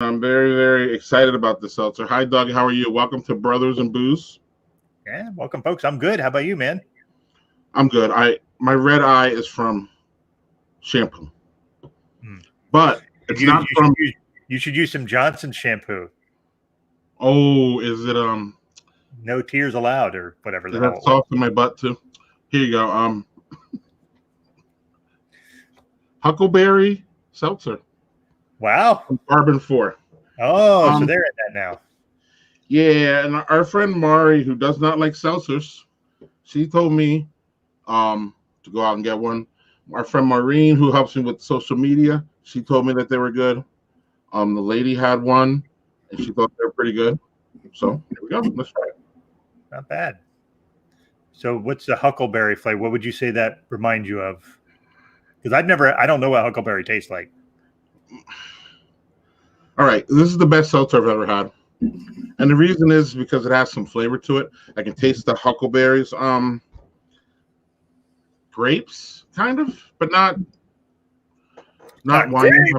I'm very, very excited about this seltzer. Hi, Doug. How are you? Welcome to Brothers and Booze. Yeah, welcome, folks. I'm good. How about you, man? I'm good. My red eye is from shampoo, Hmm. but it's not from. You should use some Johnson shampoo. Oh, is it No tears allowed, or whatever the Is hell. that soft in my butt too? Here you go. Huckleberry seltzer. Wow. From Carbon 4. Oh, so they're in that now. Yeah, and our friend Mari, who does not like seltzers, she told me to go out and get one. Our friend Maureen, who helps me with social media, she told me that they were good. The lady had one, and she thought they were pretty good. So here we go. Let's try it. Not bad. So what's the huckleberry flavor? What would you say that reminds you of? Because I don't know what huckleberry tastes like. All right, this is the best seltzer I've ever had. And the reason is because it has some flavor to it. I can taste the huckleberries. Grapes, kind of, but not wine.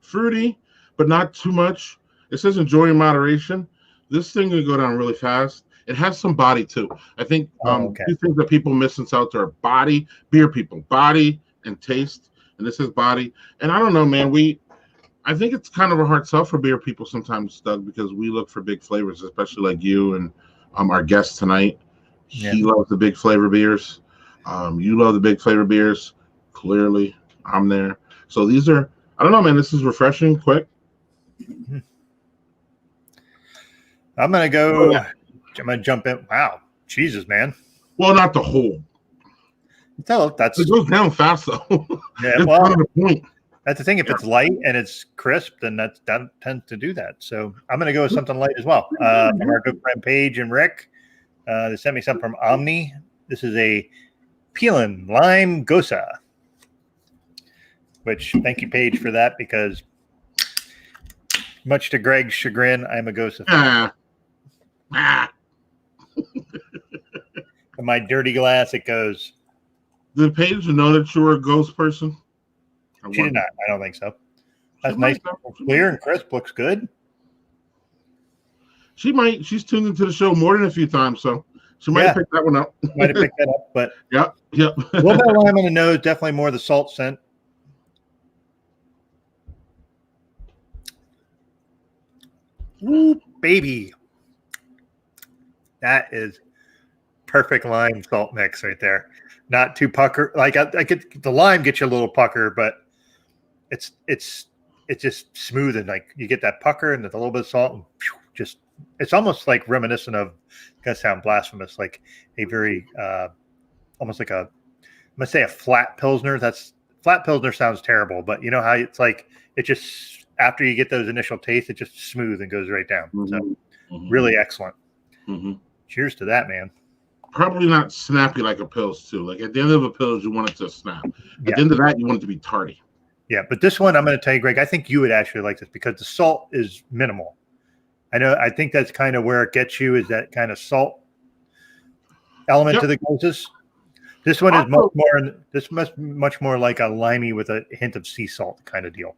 Fruity, but not too much. It says enjoy in moderation. This thing will go down really fast. It has some body too. I think two things that people miss in seltzer are body, beer people, body and taste. And this is body. And I don't know, man. I think it's kind of a hard sell for beer people sometimes, Doug, because we look for big flavors, especially like you and our guest tonight. Yeah. He loves the big flavor beers. You love the big flavor beers. Clearly, I'm there. So these are, I don't know, man. This is refreshing, quick. I'm going to go. I'm going to jump in. Wow. Jesus, man. Well, not the whole. It goes down fast, though. Yeah, that's kind of the point. That's the thing. If it's light and it's crisp, then that tends to do that. So I'm going to go with something light as well. From our good friend Paige and Rick, they sent me something from Omni. This is a Peelin' Lime Gosa. Which, thank you, Paige, for that, because much to Greg's chagrin, I'm a Gosa fan. In my dirty glass, it goes. Did Paige know that you were a ghost person? She did not. I don't think so. That's nice. Clear and crisp. Looks good. She might. She's tuned into the show more than a few times, so she might have picked that one up. Might have picked that up, but yep. A little bit of lime on the nose. Definitely more of the salt scent. Ooh, baby. That is perfect lime salt mix right there. Not too pucker. Like I get the lime gets you a little pucker, but it's just smooth, and like you get that pucker and a little bit of salt, and just it's almost like reminiscent of. Gonna sound blasphemous, like a very almost like I'm gonna say a flat pilsner. Flat pilsner sounds terrible, but you know how it's like it just after you get those initial tastes, it just smooth and goes right down. So really excellent. Cheers to that, man. Probably not snappy like a Pils too. Like at the end of a Pils, you want it to snap. At the end of that, you want it to be tarty. Yeah, but this one, I'm going to tell you, Greg, I think you would actually like this because the salt is minimal. I think that's kind of where it gets you, is that kind of salt element to the Goses. This one is much more like a limey with a hint of sea salt kind of deal.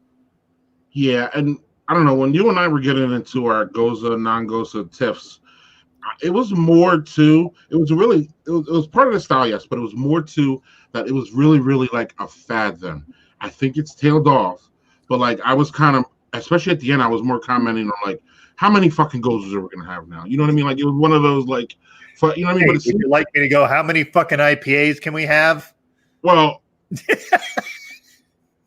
Yeah, and I don't know, when you and I were getting into our Goza, non-Goza tiffs, it was more to, it was part of the style, yes, but it was more to that it was really, really like a fad then. I think it's tailed off, but like I was kind of, especially at the end, I was more commenting on like, how many fucking Gozas are we going to have now? You know what I mean? Like it was one of those like, you know what I mean? Hey, would you like me to go, how many fucking IPAs can we have? Well,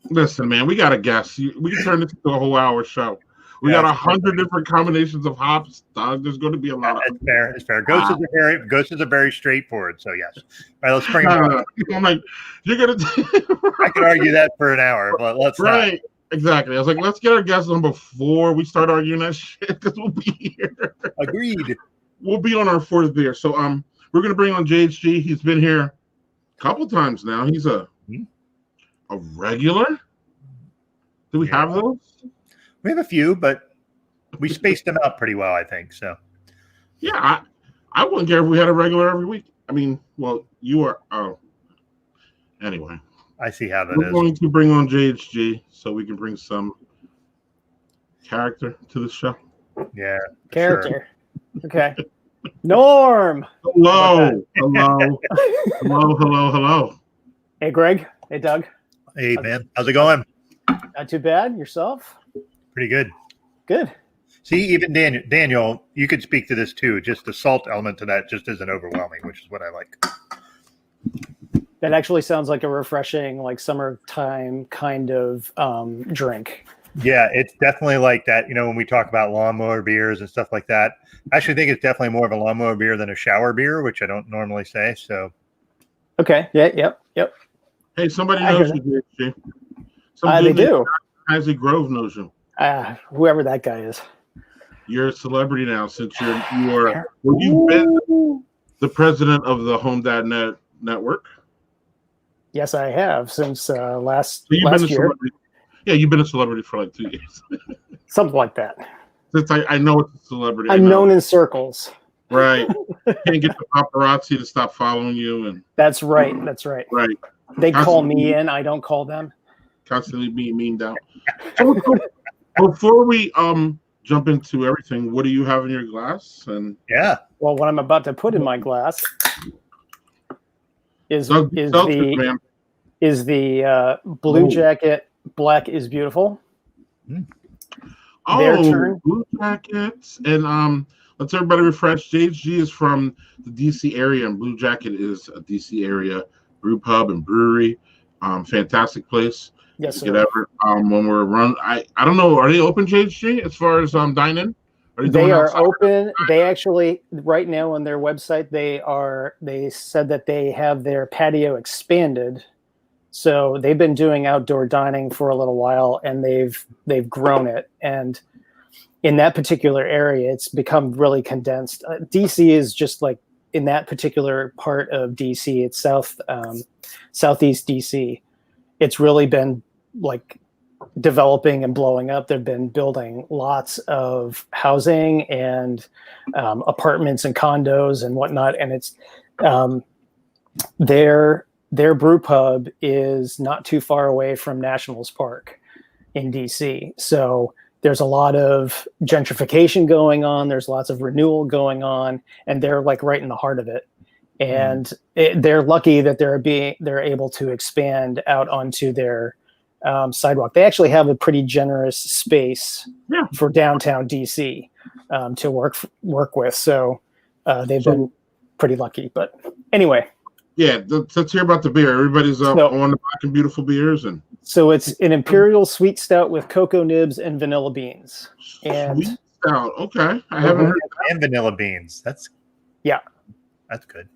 listen, man, we got to guess. We can turn this into a whole hour show. We got 100 different combinations of hops, dog. There's going to be a lot of. It's fair. Ghosts are very straightforward. So yes. All right, let's bring them on. I'm like, you're gonna. I could argue that for an hour, but let's not. Exactly. I was like, let's get our guests on before we start arguing that shit, because we'll be here. Agreed. We'll be on our fourth beer. So we're gonna bring on JHG. He's been here a couple times now. He's a regular. Do we have those? We have a few, but we spaced them out pretty well, I think. So, yeah, I wouldn't care if we had a regular every week. I mean, well, you are. Oh, anyway, I see how that We're is. going to bring on JHG so we can bring some character to the show. Yeah. Character. Sure. Okay. Norm. Hello. Hey, Greg. Hey, Doug. Hey, man. How's it going? Not too bad. Yourself? Pretty good. Good. See, even Daniel, you could speak to this too. Just the salt element to that just isn't overwhelming, which is what I like. That actually sounds like a refreshing, like summertime kind of drink. Yeah, it's definitely like that. You know, when we talk about lawnmower beers and stuff like that, I actually think it's definitely more of a lawnmower beer than a shower beer, which I don't normally say. So, okay, yep. Hey, somebody knows you, JHG. They do. Heisey-Grove knows you. Whoever that guy is. You're a celebrity now since you've been the president of the Home Dad Network. Yes, I have since last year. Yeah, you've been a celebrity for like 2 years. Something like that. Since I know it's a celebrity. I'm known in circles. Right. Can't get the paparazzi to stop following you. And That's right. Right. They call me in. I don't call them. Constantly being memed out. So before we jump into everything, what do you have in your glass? And yeah. Well, what I'm about to put in my glass is the Blue Jacket Black is Beautiful. Their turn. Blue Jackets. And let's everybody refresh. JHG is from the DC area, and Blue Jacket is a DC area brew pub and brewery. Fantastic place. Yes, sir. When we're I don't know, are they open, JHG, as far as dine-in? They are open. They actually, right now on their website, they said that they have their patio expanded. So they've been doing outdoor dining for a little while, and they've grown it. And in that particular area, it's become really condensed. DC is just like, in that particular part of DC, it's southeast DC. It's really been like developing and blowing up. They've been building lots of housing and apartments and condos and whatnot. And it's their brew pub is not too far away from Nationals Park in DC. So there's a lot of gentrification going on. There's lots of renewal going on, and they're like right in the heart of it. And they're lucky that they're able to expand out onto their sidewalk. They actually have a pretty generous space for downtown DC to work with. So they've been pretty lucky. But anyway. Yeah, let's hear about the beer. Everybody's on the Black and Beautiful beers. So it's an Imperial Sweet Stout with cocoa nibs and vanilla beans. Sweet Stout, okay. I haven't heard of that. And vanilla beans. That's good.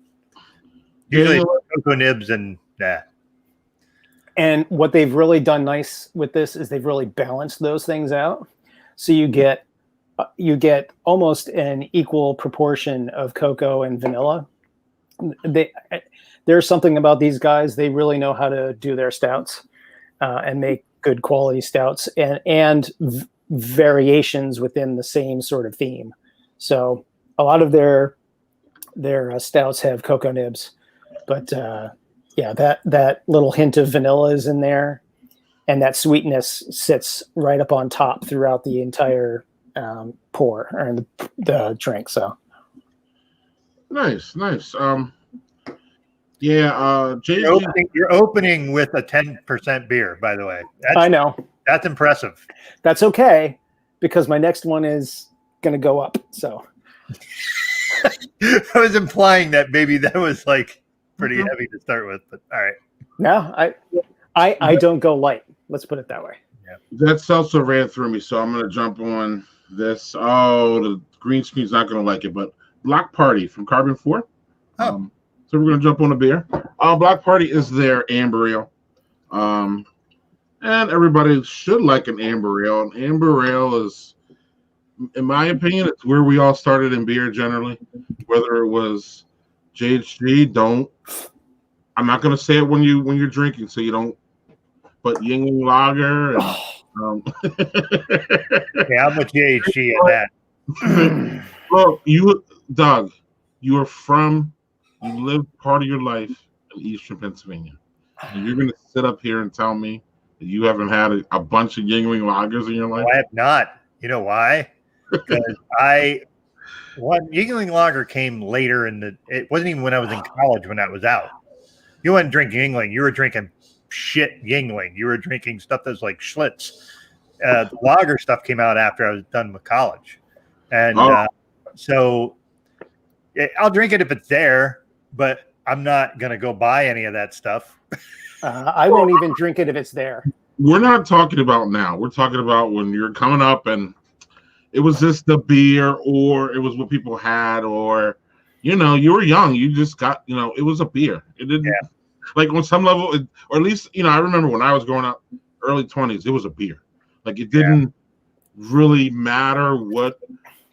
Usually cocoa nibs and that. And what they've really done nice with this is they've really balanced those things out. So you get almost an equal proportion of cocoa and vanilla. There's something about these guys. They really know how to do their stouts and make good quality stouts and variations within the same sort of theme. So a lot of their stouts have cocoa nibs, but that little hint of vanilla is in there, and that sweetness sits right up on top throughout the entire pour or the drink. So nice. You're opening with a 10% beer, by the way. I know. That's impressive. That's okay, because my next one is going to go up. So I was implying that maybe that was like pretty heavy to start with, but all right. No, I don't go light. Let's put it that way. Yeah. That seltzer ran through me, so I'm going to jump on this. Oh, the green screen's not going to like it, but Block Party from Carbon 4. So we're going to jump on a beer. Block Party is their amber ale. And everybody should like an amber ale. An amber ale is, in my opinion, it's where we all started in beer generally. Whether it was JHG, I'm not going to say it when you're drinking, so you don't. But Yingling Lager. And, how much JHG in that? Well, Doug, you lived part of your life in Eastern Pennsylvania. And you're gonna sit up here and tell me that you haven't had a bunch of Yingling lagers in your life? I have not. You know why? Because Yingling lager came later it wasn't even when I was in college when that was out. You wouldn't drink Yingling. You were drinking shit Yingling. You were drinking stuff that was like Schlitz. The lager stuff came out after I was done with college. And so I'll drink it if it's there, but I'm not going to go buy any of that stuff. I won't even drink it if it's there. We're not talking about now. We're talking about when you're coming up and it was just the beer, or it was what people had, or, you know, you were young. You just got, you know, it was a beer. It didn't, like on some level, or at least, you know, I remember when I was growing up, early 20s, it was a beer. Like it didn't really matter what.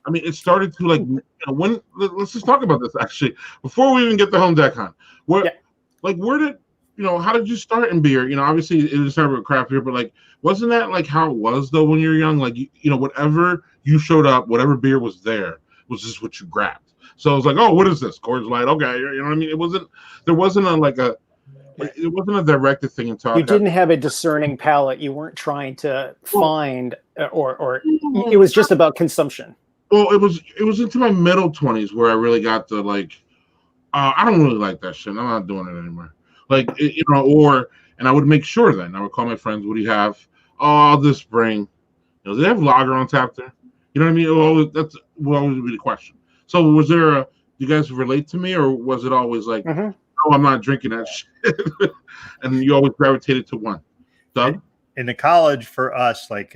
I mean, it started to like, you know, let's just talk about this actually before we even get the homedadcon. Where did, you know, how did you start in beer? You know, obviously it started with craft beer, but like, wasn't that like how it was though when you were young? Like, you know, whatever you showed up, whatever beer was there was just what you grabbed. So it was like, oh, what is this? Coors Light, okay, you know what I mean? There wasn't a directed thing until you didn't have a discerning palate. You weren't trying to find or it was just about consumption. Well, it was into my middle 20s where I really got the like, I don't really like that shit. I'm not doing it anymore. Like, you know, and I would make sure then I would call my friends. What do you have? Oh, I'll just bring. You know, do they have lager on tap there? You know what I mean? Well, that's will always be the question. So was there you guys relate to me, or was it always like, oh, I'm not drinking that shit, and you always gravitated to one? Doug? In the college for us, like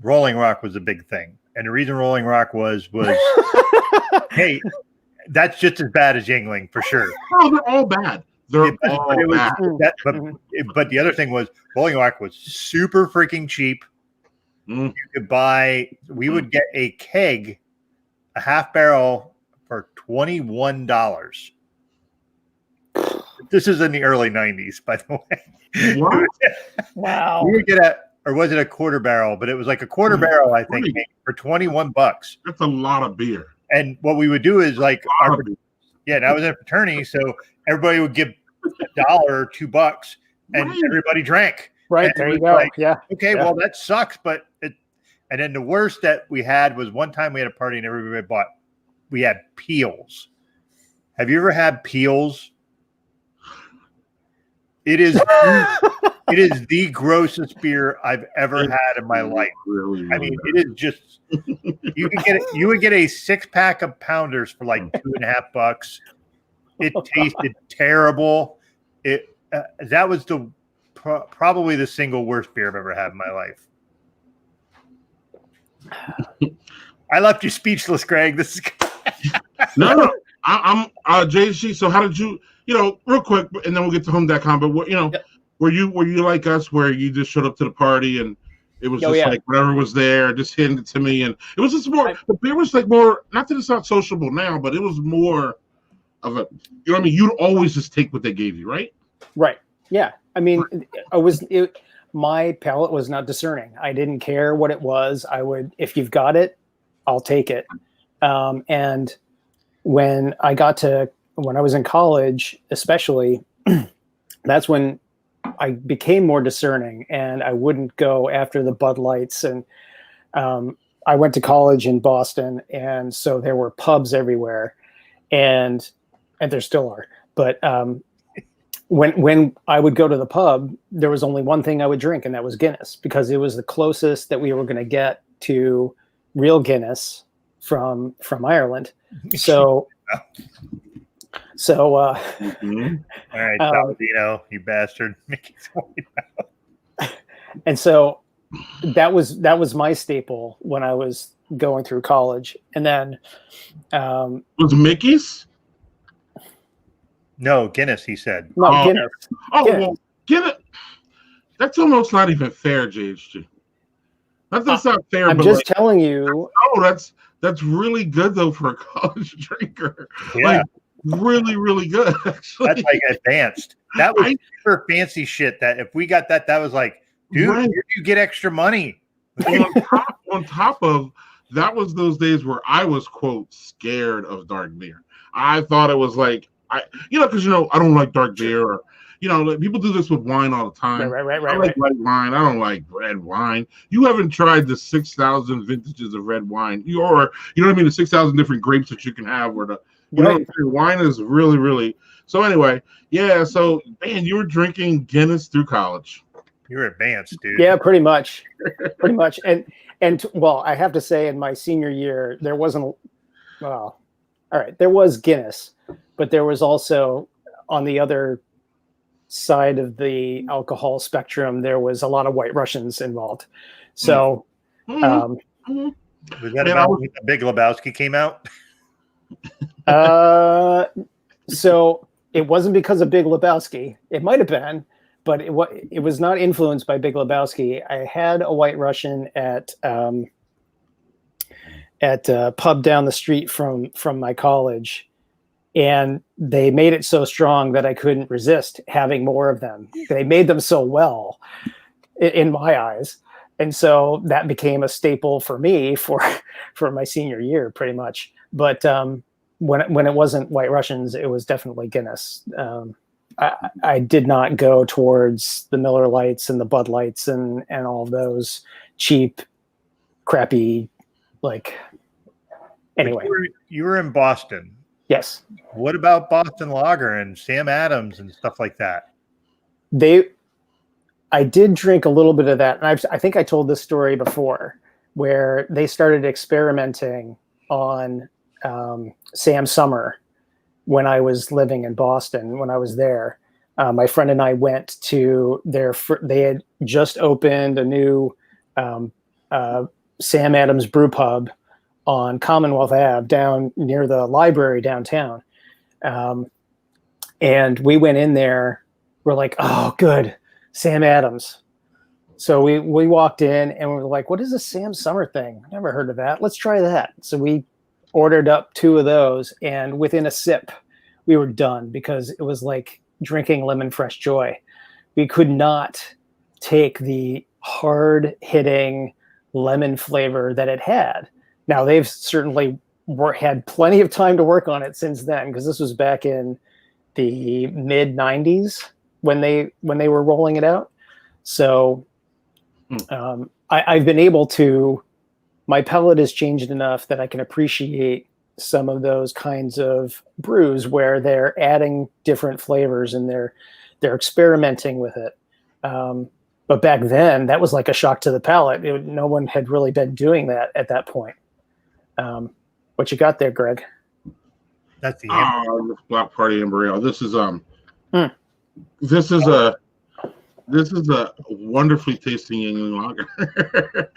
Rolling Rock was a big thing. And the reason Rolling Rock was hey, that's just as bad as Yingling for sure. Oh, they're all bad. They're all bad. But the other thing was Rolling Rock was super freaking cheap. You could we would get a keg, a half barrel for $21. This is in the early 90s, by the way. What? Wow. We would get or was it a quarter barrel? But it was like a quarter barrel, I think, for $21. That's a lot of beer. And what we would do is like, and I was at a fraternity, so everybody would give $1 or $2, and everybody drank. Right, and there you go. Like, okay, well that sucks, but and then the worst that we had was one time we had a party and everybody we had peels. Have you ever had peels? It is the grossest beer I've ever had in my life. Really, I mean, it is just you would get a 6-pack of Pounders for like $2.50. It tasted terrible. That was probably the single worst beer I've ever had in my life. I left you speechless, Greg. This is no. I'm JG. So how did you? You know, real quick, and then we'll get to homedadcon. But you know, were you like us, where you just showed up to the party and it was like whatever was there, just handed it to me, and it was just more. The beer was like more. Not that it's not sociable now, but it was more of a. You know what I mean? You'd always just take what they gave you, right? Right. Yeah. I mean, my palate was not discerning. I didn't care what it was. I would, if you've got it, I'll take it. And when I was in college, especially, that's when I became more discerning, and I wouldn't go after the Bud Lights. And I went to college in Boston, and so there were pubs everywhere, and there still are. But when I would go to the pub, there was only one thing I would drink, and that was Guinness, because it was the closest that we were going to get to real Guinness from Ireland. So all right, Paladino, you bastard. And so that was my staple when I was going through college. And then was Mickey's? No, Guinness, he said. No, Guinness. Well, Guinness. That's almost not even fair, JHG. That's not fair. I'm just telling you. Oh, that's really good though for a college drinker. Yeah. Like, really, really good. Actually. That's like advanced. That was super fancy shit. That if we got that was like, dude, where do you get extra money? on top of that, was those days where I was quote scared of dark beer. I thought it was like because I don't like dark beer, like, people do this with wine all the time. Right. I like white wine. I don't like red wine. You haven't tried the 6,000 vintages of red wine. You know what I mean? The 6,000 different grapes that you can have. Or wine is really, really. So anyway, yeah. So man, you were drinking Guinness through college. You're advanced, dude. Yeah, pretty much. And well, I have to say, in my senior year, there wasn't. Well, all right, there was Guinness, but there was also, on the other side of the alcohol spectrum, there was a lot of White Russians involved. So, was that about when the Big Lebowski came out? So it wasn't because of Big Lebowski. It might have been, but it was not influenced by Big Lebowski. I had a White Russian at a pub down the street from my college, and they made it so strong that I couldn't resist having more of them. They made them so well in my eyes. And so that became a staple for me for my senior year, pretty much. But when it wasn't White Russians, it was definitely Guinness. I did not go towards the Miller Lights and the Bud Lights and all of those cheap, crappy, like. Anyway, you were in Boston. Yes. What about Boston Lager and Sam Adams and stuff like that? I did drink a little bit of that, and I think I told this story before, where they started experimenting on Sam Summer when I was living in Boston. When I was there, my friend and I went to they had just opened a new Sam Adams brew pub on Commonwealth Ave down near the library downtown. And we went in there. We're like, oh, good, Sam Adams. So we walked in and we were like, what is this Sam Summer thing? Never heard of that. Let's try that. So we ordered up 2 of those, and within a sip, we were done, because it was like drinking lemon fresh joy. We could not take the hard-hitting lemon flavor that it had. Now, they've certainly had plenty of time to work on it since then, because this was back in the mid 90s when they were rolling it out. So I've been able to, my palate has changed enough that I can appreciate some of those kinds of brews where they're adding different flavors and they're experimenting with it. But back then, that was like a shock to the palate. No one had really been doing that at that point. What you got there, Greg? That's the Block Party Amber Ale. This is a wonderfully tasting Yingling lager.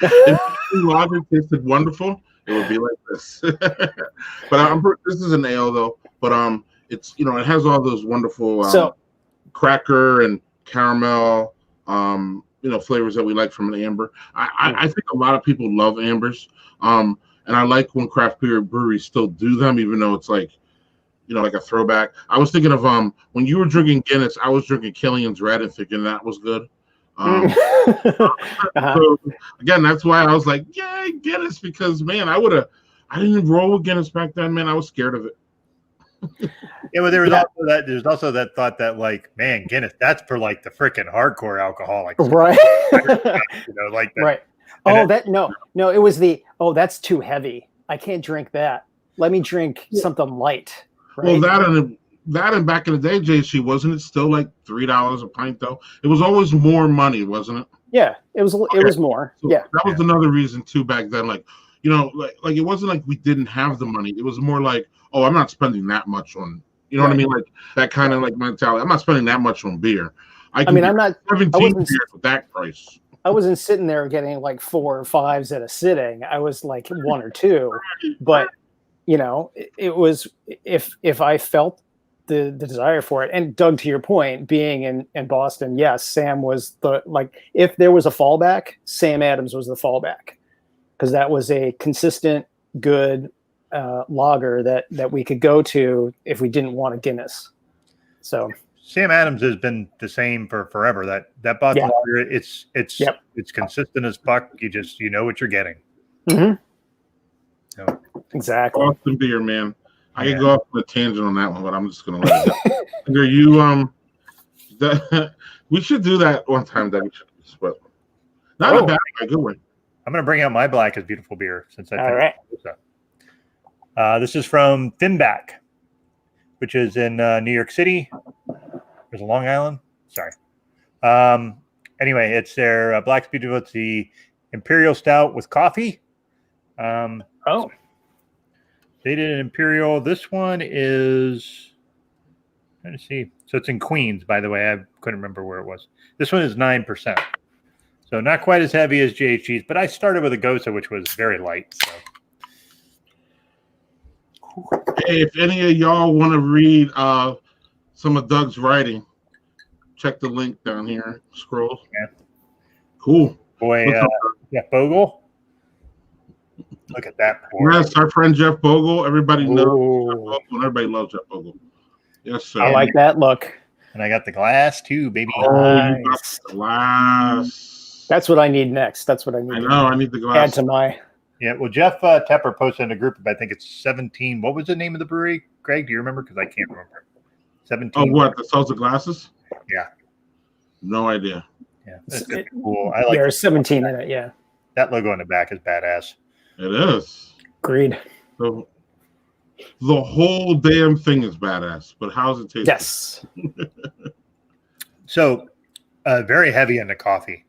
If lager tasted wonderful, it would be like this. But this is an ale though. But it's it has all those wonderful cracker and caramel flavors that we like from an amber. I think a lot of people love ambers. And I like when craft beer breweries still do them, even though it's like, like a throwback. I was thinking of when you were drinking Guinness, I was drinking Killian's Red and thinking that was good. So again, that's why I was like, yay, Guinness, because man, I didn't roll with Guinness back then, man. I was scared of it. Yeah, but there's also that thought that, like, man, Guinness, that's for like the freaking hardcore alcoholics. Right. Like that. Right. Oh, no, it was that's too heavy. I can't drink that. Let me drink something light. Right? Well, that and back in the day, JC, wasn't it still like $3 a pint though? It was always more money, wasn't it? Yeah, it was more. So yeah. That was another reason too back then. Like, like it wasn't like we didn't have the money. It was more like, oh, I'm not spending that much on, what I mean? Like that kind of like mentality. I'm not spending that much on beer. I'm not 17 beers with that price. I wasn't sitting there getting like 4 or 5s at a sitting. I was like 1 or 2, but it was, if I felt the desire for it. And Doug, to your point, being in Boston, yes, Sam was if there was a fallback, Sam Adams was the fallback, because that was a consistent, good lager that we could go to if we didn't want a Guinness. So Sam Adams has been the same for forever. That Boston lager, it's consistent as fuck. You know what you're getting. Mm-hmm. So, exactly. Boston beer, man. I could go off on a tangent on that one, but I'm just gonna let it go. Are you We should do that one time. That we should, but not a bad, a good one. I'm going to bring out my Black is Beautiful beer since I all right. This is from Finback, which is in New York City. There's a Long Island. Sorry. Anyway, it's their Black is Beautiful. It's the Imperial Stout with coffee. They did an Imperial. This one is, trying to see. So it's in Queens, by the way. I couldn't remember where it was. This one is 9%. So not quite as heavy as JHG's, but I started with a Gosa, which was very light. So. Hey, if any of y'all want to read some of Doug's writing, check the link down here. Scroll. Yeah. Cool. Boy, Jeff Bogle. Look at that. Yes, our friend Jeff Bogle. Everybody knows Jeff Bogle, and everybody loves Jeff Bogle. Yes, sir. I like that look. And I got the glass too, baby. Nice. You got the glass. That's what I need next. That's what I need. I know. I need the glass. Add to my. Yeah. Well, Jeff Tepper posted in a group of, I think it's 17. What was the name of the brewery? Greg, do you remember? Because I can't remember. 17. Oh, what? That sells the glasses? Yeah. No idea. Yeah. That's cool. I like. There's 17 in it. Yeah. That logo on the back is badass. It is. Agreed. So, the whole damn thing is badass, but how's it taste? Yes. So, very heavy into coffee.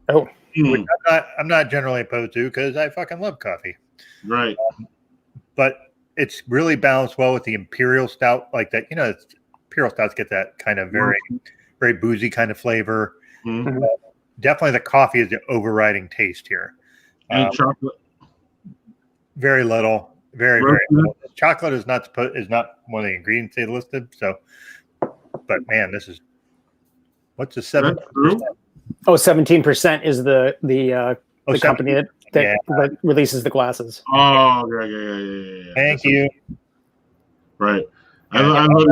Oh. Which I'm not generally opposed to because I fucking love coffee. Right. But it's really balanced well with the Imperial Stout, like that. You know, Imperial Stouts get that kind of very, very boozy kind of flavor. Mm-hmm. Definitely, the coffee is the overriding taste here. And chocolate. Very little. Very little. Chocolate is not one of the ingredients they listed. So, but man, this is what's the 7%? 17% is the company that releases the glasses. Oh, yeah. Thank you. Right. I don't know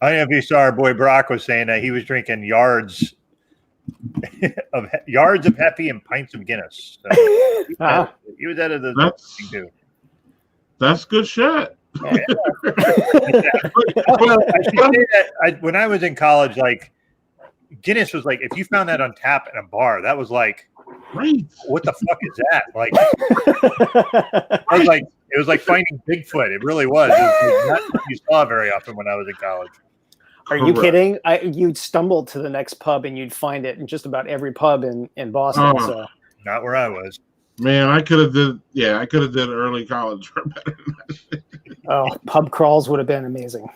if you saw our boy Brock was saying that he was drinking yards of Hefe and pints of Guinness. So he was out of the thing too. That's good shit. Well, I should say that when I was in college, like Guinness was like, if you found that on tap in a bar, that was like, great. What the fuck is that? Like, it was like finding Bigfoot. It really was. It was not what you saw very often when I was in college. Are you kidding? You'd stumble to the next pub and you'd find it in just about every pub in Boston. So. Not where I was. Man, I could have did early college for better than that. Oh, pub crawls would have been amazing.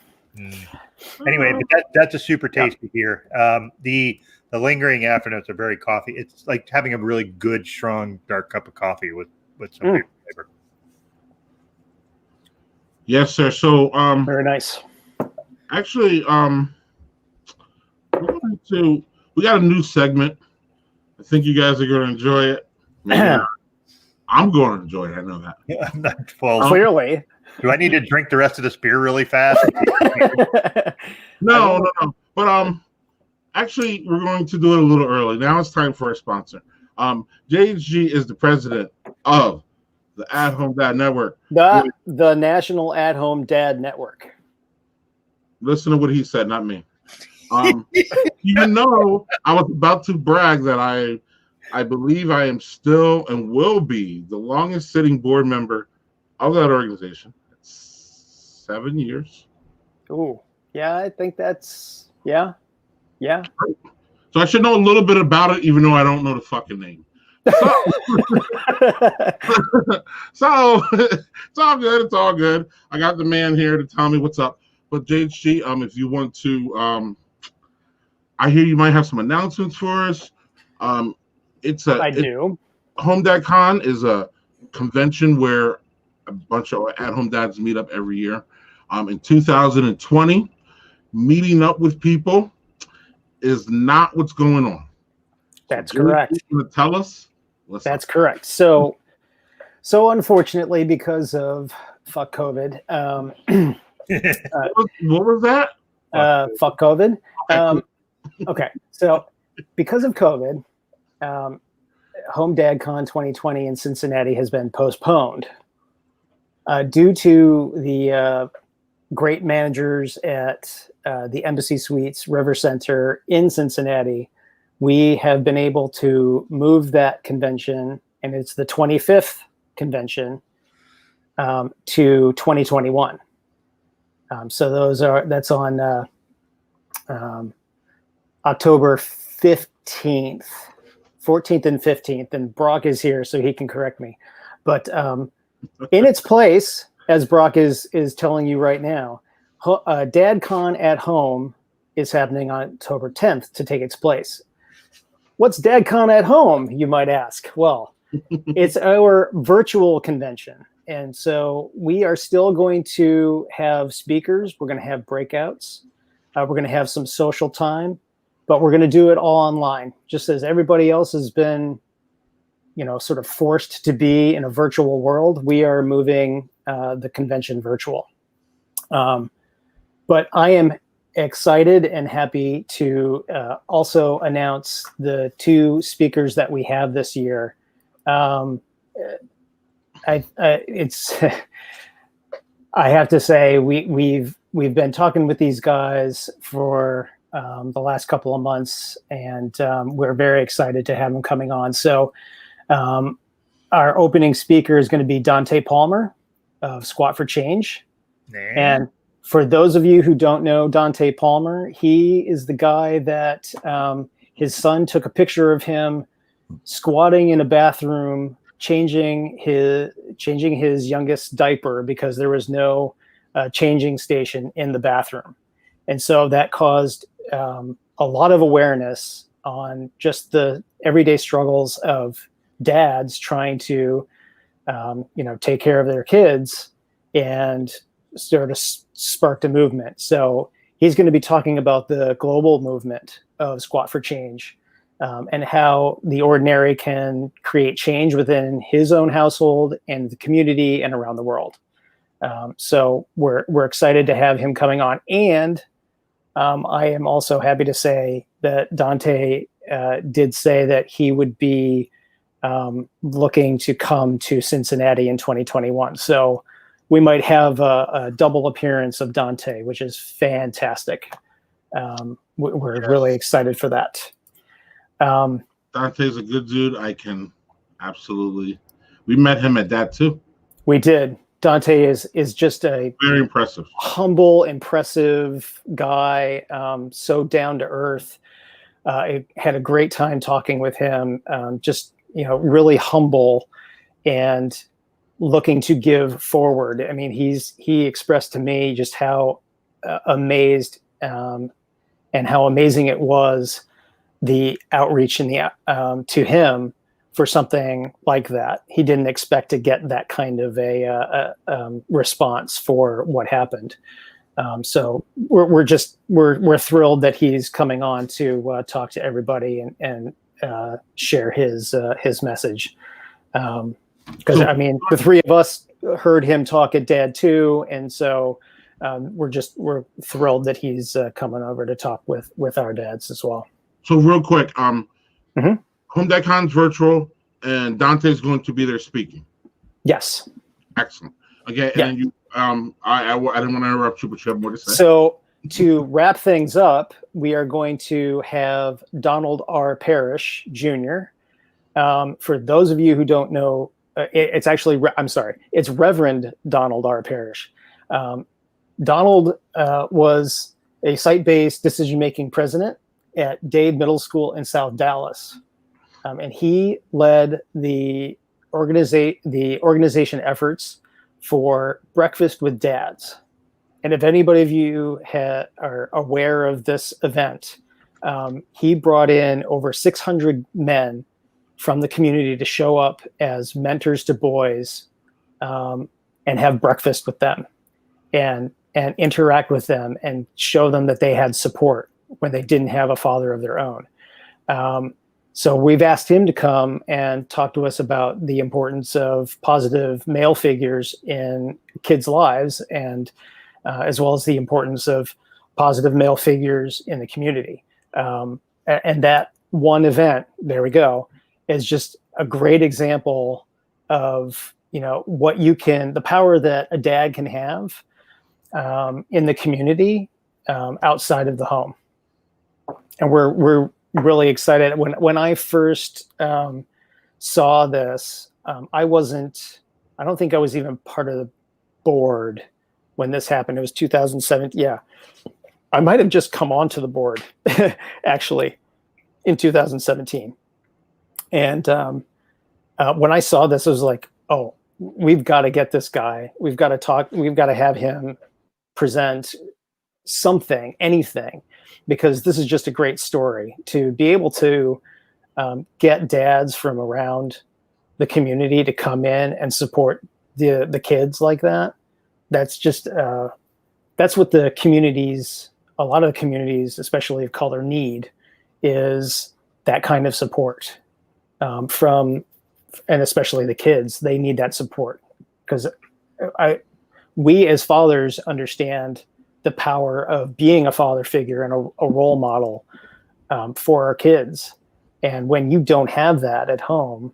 Anyway, but that's a super tasty beer. The lingering afternotes are very coffee. It's like having a really good, strong, dark cup of coffee with some beer flavor. Yes, sir. So, very nice. Actually, we got a new segment. I think you guys are going to enjoy it. Maybe I'm going to enjoy it. I know that. Well, clearly. Do I need to drink the rest of this beer really fast? No. But actually, we're going to do it a little early. Now it's time for a sponsor. JHG is the president of the At Home Dad Network. The National At Home Dad Network. Listen to what he said, not me. Even though I was about to brag that I believe I am still and will be the longest sitting board member of that organization. 7 years. Oh, yeah, I think that's yeah. So I should know a little bit about it, even though I don't know the fucking name. So it's all good. It's all good. I got the man here to tell me what's up. But JHG, if you want to, I hear you might have some announcements for us. I do. HomeDadCon is a convention where a bunch of at-home dads meet up every year. In 2020, meeting up with people is not what's going on. That's correct. You want to tell us? That's correct. So unfortunately, because of fuck COVID. What was that? Fuck COVID. Okay, so because of COVID, HomeDadCon 2020 in Cincinnati has been postponed due to the great managers at the Embassy Suites River Center in Cincinnati, we have been able to move that convention, and it's the 25th convention, to 2021. So that's on October 15th, 14th and 15th, and Brock is here so he can correct me. But in its place, as Brock is telling you right now, DadCon at Home is happening on October 10th to take its place. What's DadCon at Home, you might ask? Well, it's our virtual convention. And so we are still going to have speakers. We're going to have breakouts. We're going to have some social time, but we're going to do it all online, just as everybody else has been, sort of forced to be in a virtual world. We are moving the convention virtual. But I am excited and happy to also announce the two speakers that we have this year. I have to say we've been talking with these guys for the last couple of months, and we're very excited to have them coming on. So our opening speaker is going to be Dante Palmer of Squat for Change. And for those of you who don't know Dante Palmer, he is the guy that his son took a picture of him squatting in a bathroom, changing his youngest diaper because there was no changing station in the bathroom. And so that caused a lot of awareness on just the everyday struggles of dads trying to take care of their kids, and sort of sparked a movement. So he's going to be talking about the global movement of Squat for Change, and how the ordinary can create change within his own household and the community and around the world. So we're excited to have him coming on. And I am also happy to say that Dante did say that he would be looking to come to Cincinnati in 2021. So we might have a double appearance of Dante, which is fantastic. We're really excited for that. Dante's a good dude. I can absolutely. We met him at that too. We did. Dante is just a very impressive, humble, impressive guy. So down to earth. I had a great time talking with him. Just really humble and looking to give forward. I mean, he expressed to me just how amazed and how amazing it was, the outreach and the to him for something like that. He didn't expect to get that kind of a response for what happened. So we're thrilled that he's coming on to talk to everybody and share his message. Because I mean, the three of us heard him talk at Dad too, and so we're thrilled that he's coming over to talk with our dads as well. So real quick, HomeDadCon's virtual, and Dante's going to be there speaking. Yes. Excellent. Okay, and then you, I didn't want to interrupt you, but you have more to say. So to wrap things up, we are going to have Donald R Parrish Jr. For those of you who don't know, it's actually, it's Reverend Donald R Parrish. Donald was a site-based decision-making president at Dade Middle School in South Dallas. And he led the organization efforts for Breakfast with Dads. And if anybody of you are aware of this event, he brought in over 600 men from the community to show up as mentors to boys, and have breakfast with them and interact with them and show them that they had support when they didn't have a father of their own. So we've asked him to come and talk to us about the importance of positive male figures in kids' lives, and as well as the importance of positive male figures in the community. And that one event, there we go, is just a great example of, the power that a dad can have in the community outside of the home. And we're really excited. When I first saw this, I don't think I was even part of the board when this happened. It was 2007. Yeah. I might have just come onto the board actually in 2017. And when I saw this, I was like, oh, we've got to get this guy. We've got to talk. We've got to have him present something, anything, because this is just a great story to be able to get dads from around the community to come in and support the kids like that. That's just, that's what the communities, a lot of the communities, especially of color, need, is that kind of support from, and especially the kids. They need that support because we as fathers understand the power of being a father figure and a role model for our kids. And when you don't have that at home,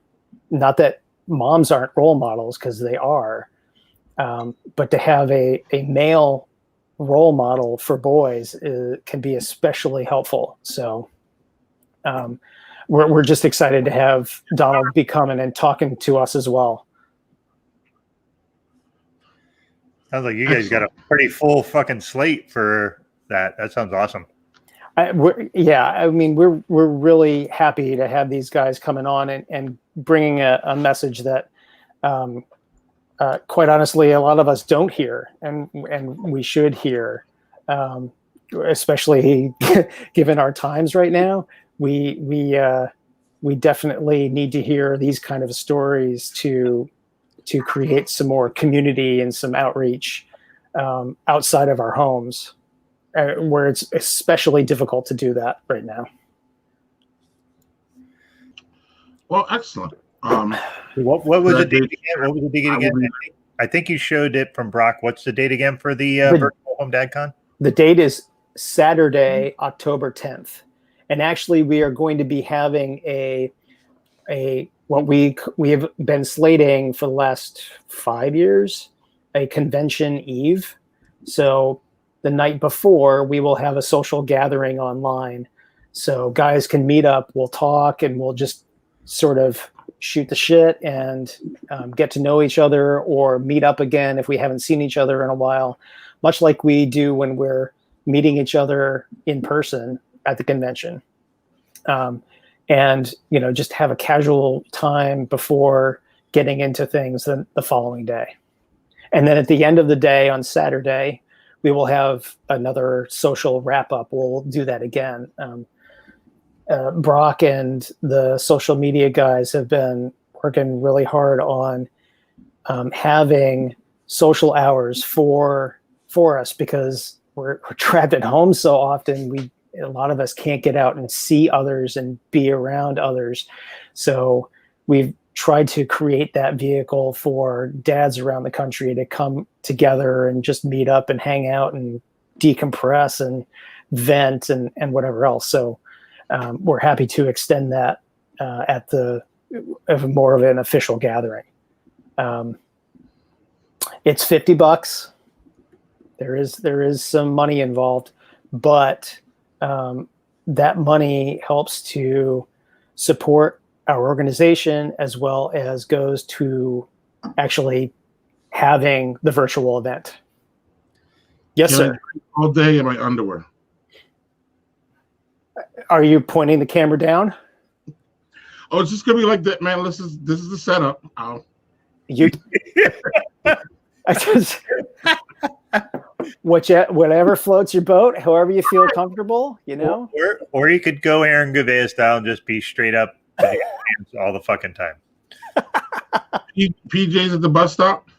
not that moms aren't role models, because they are, but to have a male role model for boys can be especially helpful. So we're just excited to have Donald be coming and talking to us as well. Sounds like you guys got a pretty full fucking slate for that. That sounds awesome. I mean, we're really happy to have these guys coming on and bringing a message that, quite honestly, a lot of us don't hear, and we should hear, especially given our times right now. We definitely need to hear these kind of stories to create some more community and some outreach outside of our homes, where it's especially difficult to do that right now. Well, excellent. What was the date again? What was the date again? I think you showed it from Brock. What's the date again for the virtual HomeDadCon? The date is Saturday, October 10th. And actually, we are going to be having what we have been slating for the last 5 years, a convention eve. So the night before, we will have a social gathering online. So guys can meet up, we'll talk, and we'll just sort of shoot the shit and get to know each other, or meet up again if we haven't seen each other in a while, much like we do when we're meeting each other in person at the convention. And, just have a casual time before getting into things the following day. And then at the end of the day on Saturday, we will have another social wrap up. We'll do that again. Brock and the social media guys have been working really hard on having social hours for us, because we're trapped at home so often. A lot of us can't get out and see others and be around others. So we've tried to create that vehicle for dads around the country to come together and just meet up and hang out and decompress and vent and whatever else. So we're happy to extend that at more of an official gathering. It's $50. There is some money involved, but that money helps to support our organization, as well as goes to actually having the virtual event. Yes, sir. All day in my underwear. Are you pointing the camera down? Oh, it's just gonna be like that, man. This is the setup. You. I just. Whatever floats your boat, however you feel comfortable, Or you could go Aaron Gavea style and just be straight up all the fucking time. PJs at the bus stop.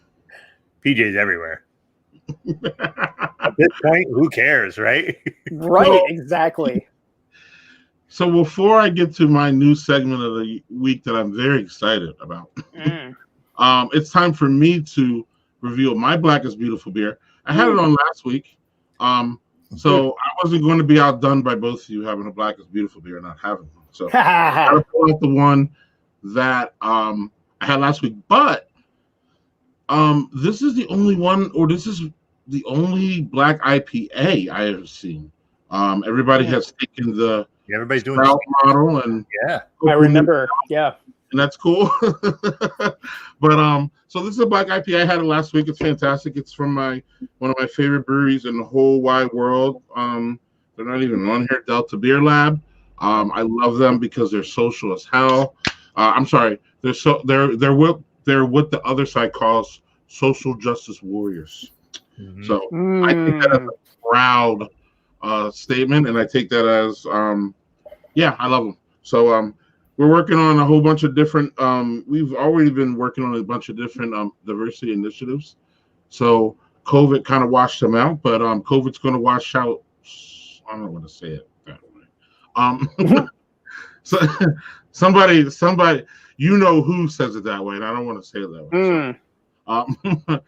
PJs everywhere. At this point, who cares, right? Right, exactly. So before I get to my new segment of the week that I'm very excited about, it's time for me to reveal my Black is Beautiful beer. I had it on last week, so I wasn't going to be outdone by both of you having a Black is Beautiful beer and not having one. So I gotta pull out the one that I had last week. But this is the only one, or this is the only black IPA I have seen. Everybody has taken the everybody's doing the model, and I remember, and that's cool. But so this is a black IPA. I had it last week. It's fantastic. It's from one of my favorite breweries in the whole wide world. They're not even on here, Delta Beer Lab. I love them because they're social as hell. I'm sorry, they're what the other side calls social justice warriors. Mm-hmm. So I take that as a proud statement, and I take that as I love them. So we're working on a whole bunch of different we've already been working on a bunch of different diversity initiatives. So COVID kind of washed them out, but COVID's going to wash out, I don't want to say it that way. So somebody you know who says it that way, and I don't want to say it that way. So,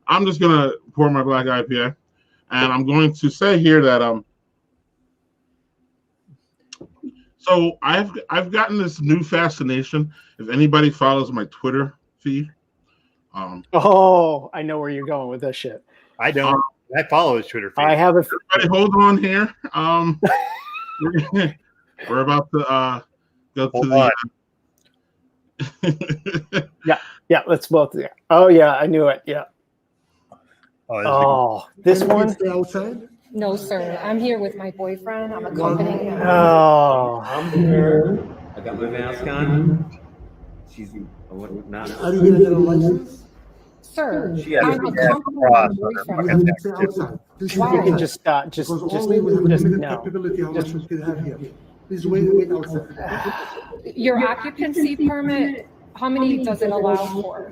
I'm just gonna pour my black IPA, and I'm going to say here that so I've gotten this new fascination. If anybody follows my Twitter feed, I know where you're going with this shit. I don't. I follow his Twitter feed. I have a. Everybody, hold on here. We're about to go to the. Yeah. Let's both. Oh yeah, I knew it. Yeah. This one. Outside? No, sir. I'm here with my boyfriend. I'm accompanying him. I'm here. I got my mask on. She's not. Are you gonna get a license? Sir, I'm accompanying my boyfriend. Why? You can just no. Please wait outside. Your occupancy permit. How many does it allow for?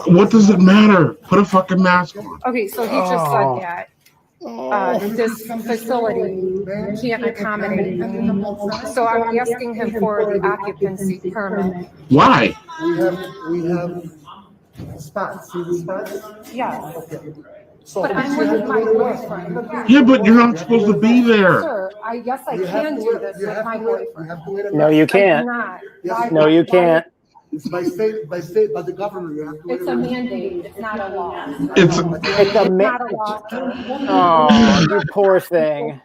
What does it matter? Put a fucking mask on. Okay, so he just said that this facility can't accommodate me. So I'm asking him for the occupancy permit. Why? We have spots. See the spots? Yes. Okay. But I'm with my boyfriend. Yeah, but you're not supposed to be there. Sir, I can do this with my boyfriend. No, you can't. No, you can't. It's by the governor. It's a mandate. It's not a law. It's a not a law. Oh, you poor thing.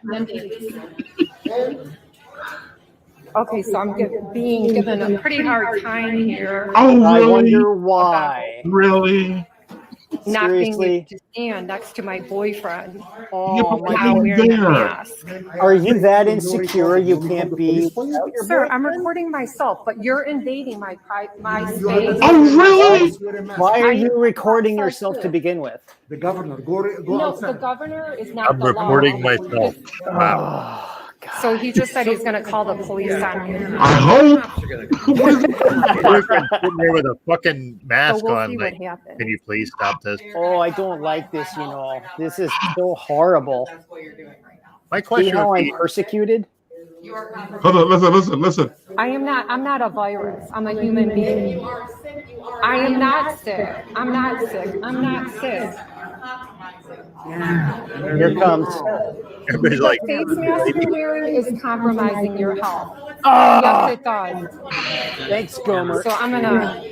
Okay, so I'm being given a pretty hard time here. Oh, really? I wonder why. Really? Not being able to stand next to my boyfriend. Are you that insecure you can't be? Sir, I'm recording myself, but you're invading my space. Oh, really? Why are you recording yourself to begin with? The governor. No, the governor is not. I'm recording myself. Wow. So he just said he's going to call the police on me. I hope. Sitting there with a fucking mask on. Like, can you please stop this? Oh, I don't like this. This is so horrible. My question. See how I'm persecuted? Hold on, listen. I'm not a virus. I'm a human being. I am not sick. I'm not sick. Here comes. Everybody's like, face mask you're wearing is compromising your health. Yes, it does. Thanks, Gomer. So I'm gonna.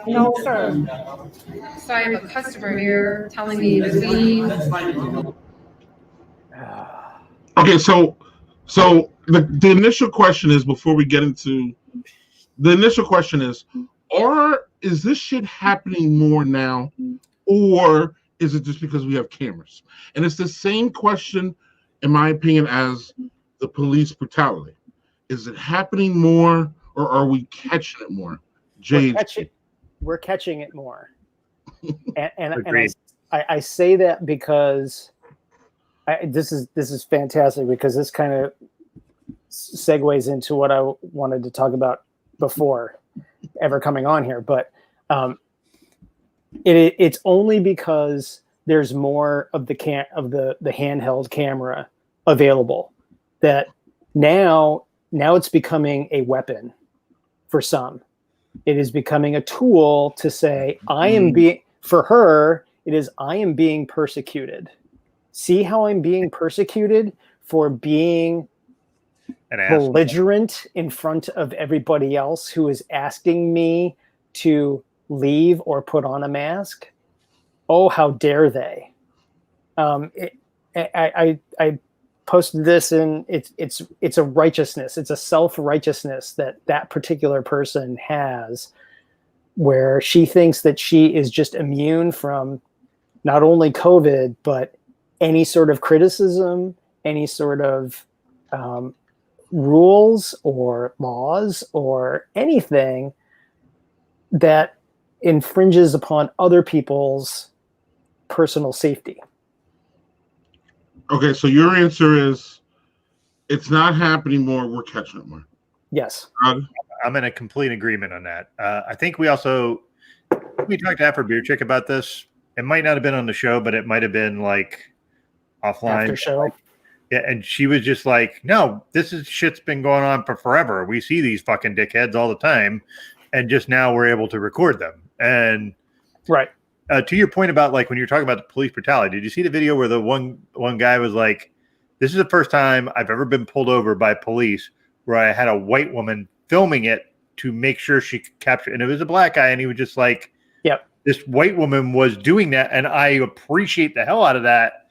No, sir. So I have a customer here telling me to leave. Okay, so the initial question is, before we get into the initial question is this shit happening more now, or is it just because we have cameras? And it's the same question, in my opinion, as the police brutality. Is it happening more, or are we catching it more? Jade, we're catching it more. and I say that because this is fantastic, because this kind of segues into what I wanted to talk about before ever coming on here, but it's only because there's more of the handheld camera available that now it's becoming a weapon for some. It is becoming a tool to say, I am being persecuted. See how I'm being persecuted for being belligerent in front of everybody else who is asking me to leave or put on a mask, oh, how dare they? I posted this, and it's a righteousness. It's a self-righteousness that particular person has, where she thinks that she is just immune from not only COVID, but any sort of criticism, any sort of rules or laws or anything that infringes upon other people's personal safety. Okay, so your answer is it's not happening more. We're catching it more. Yes. I'm in a complete agreement on that. I think we talked to After Beer Chick about this. It might not have been on the show, but it might have been like offline. After show. Yeah, and she was just like, no, shit's been going on for forever. We see these fucking dickheads all the time, and just now we're able to record them. And right. To your point about like when you're talking about the police brutality, did you see the video where the one guy was like, this is the first time I've ever been pulled over by police where I had a white woman filming it to make sure she could capture, and it was a black guy, and he was just like, yep, this white woman was doing that, and I appreciate the hell out of that.